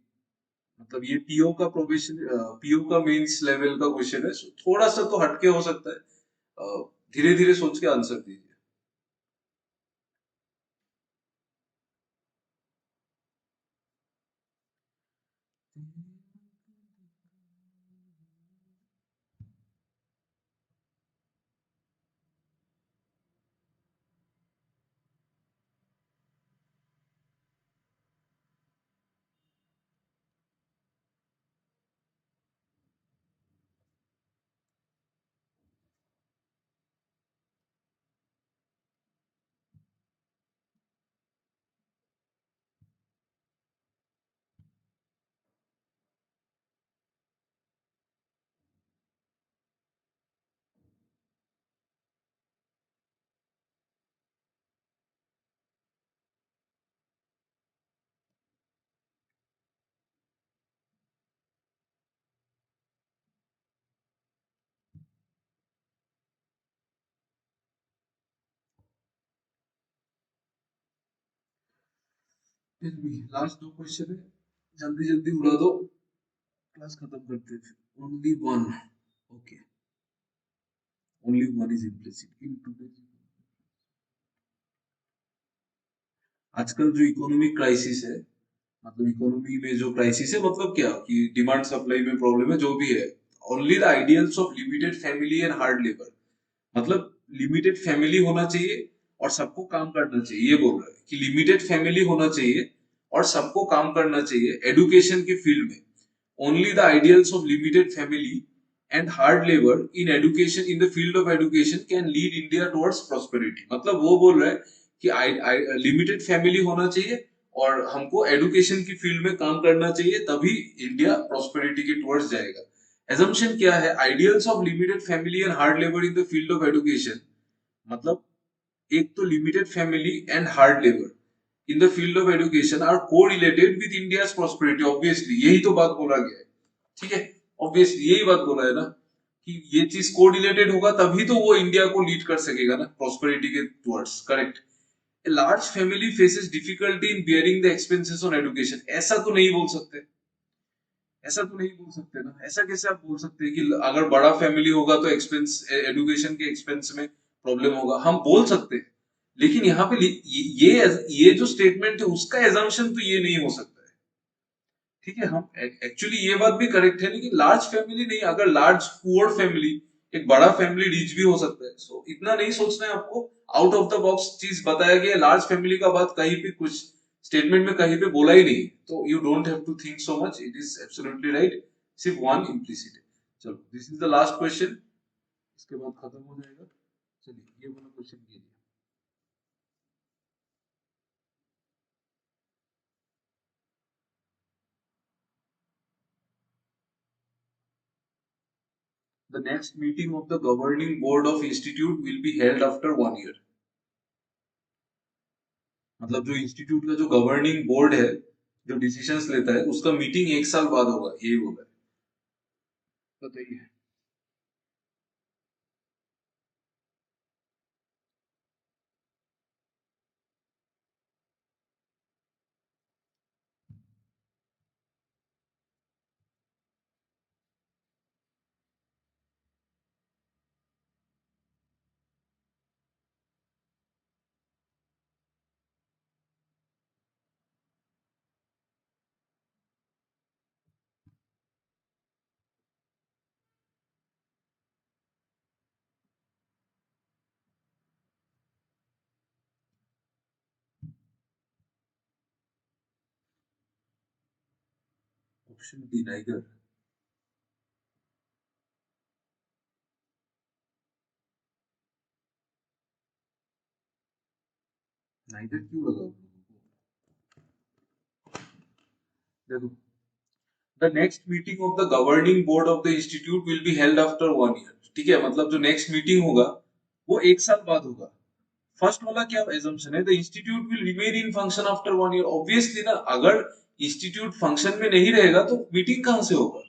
मतलब ये पीओ का प्रोबेशन, पीओ का मेंस लेवल का क्वेश्चन है, so थोड़ा सा तो हटके हो सकता है। धीरे धीरे सोच के आंसर दीजिए। लास्ट दो क्वेश्चन है, जल्दी जल्दी उड़ा दो, क्लास खत्म करते हैं। Only one, okay, only one is implicit in two. आजकल जो इकोनॉमिक क्राइसिस है, मतलब इकोनॉमी में जो क्राइसिस है, मतलब क्या कि डिमांड सप्लाई में प्रॉब्लम है, जो भी है, only the ideals of limited family and hard labour, मतलब लिमिटेड फैमिली होना चाहिए और सबको काम करना चाहिए, ये बोल रहा है कि लिमिटेड फैमिली होना चाहिए और सबको काम करना चाहिए एडुकेशन के फील्ड में। Only the ideals of limited family and hard labour in education, in the field of education can lead India towards prosperity. मतलब वो बोल रहा है कि लिमिटेड फैमिली होना चाहिए और हमको एडुकेशन की फील्ड में काम करना चाहिए, तभी इंडिया प्रॉस्पेरिटी के टुवर्ड्स जाएगा। assumption क्या है, ideals of limited family and hard labour in the field of education मतलब एक तो limited family and hard labour in the field of education are correlated with India's prosperity. Obviously यही तो बात बोला गया है, ठीक है, ऑब्वियसली यही बात बोला है ना कि ये चीज को रिलेटेड होगा तभी तो वो इंडिया को लीड कर सकेगा ना प्रॉस्पेरिटी के towards, correct. A large family faces difficulty in bearing the expenses on education, ऐसा तो नहीं बोल सकते, ऐसा तो नहीं बोल सकते ना। ऐसा कैसे आप बोल सकते हैं कि अगर बड़ा फैमिली होगा तो एक्सपेंस एजुकेशन के एक्सपेंस में प्रॉब्लम होगा, हम बोल सकते हैं। लेकिन यहाँ पे ये जो स्टेटमेंट है उसका एजम्पशन तो ये नहीं हो सकता है, ठीक है। हम एक्चुअली ये बात भी करेक्ट है, लेकिन लार्ज फैमिली नहीं, अगर लार्ज पुअर फैमिली, एक बड़ा फैमिली रिच भी हो सकता है। सो इतना नहीं सोचना है आपको, आउट ऑफ द बॉक्स चीज बताया गया। लार्ज फैमिली का बात कहीं पे कुछ स्टेटमेंट में कहीं पे बोला ही नहीं, तो you don't have to think so much, it is absolutely right. सिर्फ वन इम्प्लिसिट है। चलो this is the last question, इसके बाद खत्म हो जाएगा। चलिए ये वाला क्वेश्चन कीजिए। The next meeting of the governing board of institute will be held after 1 year। मतलब जो इंस्टीट्यूट का जो गवर्निंग बोर्ड है, जो डिसीजंस लेता है, उसका मीटिंग 1 साल बाद होगा, यही बोला है। बताइए। Option D neither. नाइदर क्यों लगा आप लोगों को? देखो, the next meeting of the governing board of the institute will be held after 1 year। ठीक है, मतलब जो नेक्स्ट मीटिंग होगा वो 1 साल बाद होगा। फर्स्ट वाला क्या एजम्पशन है, the institute will remain in function after 1 year। Obviously ना, अगर इंस्टीट्यूट फंक्शन में नहीं रहेगा तो मीटिंग कहां से होगा,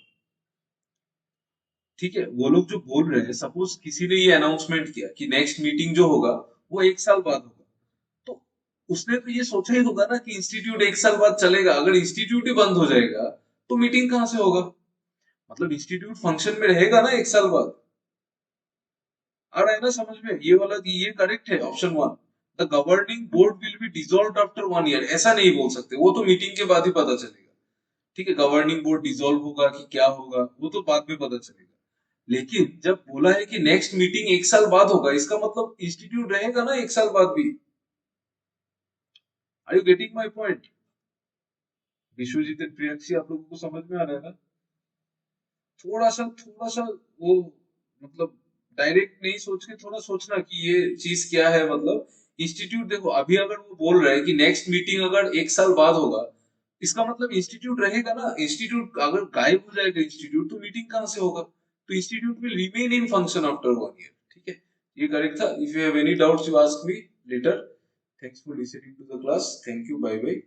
ठीक है। वो लोग जो बोल रहे हैं, सपोज किसी ने ये अनाउंसमेंट किया कि नेक्स्ट मीटिंग जो होगा वो 1 साल बाद होगा, तो उसने तो ये सोचा ही होगा ना कि इंस्टीट्यूट 1 साल बाद चलेगा। अगर इंस्टीट्यूट ही बंद हो जाएगा तो मीटिंग कहां से होगा, मतलब इंस्टीट्यूट फंक्शन में रहेगा ना 1 साल बाद। आ रहा है ना समझ में, ये वाला ये करेक्ट है option one. The governing board will be dissolve after 1 year, ऐसा नहीं बोल सकते, वो तो मीटिंग के बाद ही पता चलेगा। ठीक है, गवर्निंग बोर्ड डिसॉल्व होगा कि क्या होगा वो तो बाद में पता चलेगा। लेकिन जब बोला है कि नेक्स्ट मीटिंग 1 साल बाद होगा, इसका मतलब इंस्टीट्यूट रहेगा ना 1 साल बाद भी। Are you getting my point? Vishwajeet and Priyanshi, आप लोगों को समझ में आ रहा है ना? थोड़ा सा वो, मतलब डायरेक्ट नहीं सोच के थोड़ा सोचना कि ये चीज क्या है। मतलब इंस्टीट्यूट, देखो अभी अगर वो बोल रहे हैं कि नेक्स्ट मीटिंग अगर 1 साल बाद होगा, इसका मतलब इंस्टीट्यूट रहेगा ना। इंस्टीट्यूट अगर गायब हो जाएगा इंस्टीट्यूट, तो मीटिंग कहां से होगा, तो institute will remain in function after 1 year। ठीक है, ये करेक्ट था। If you have any doubts you ask me later. Thanks for listening to the class, thank you, bye bye.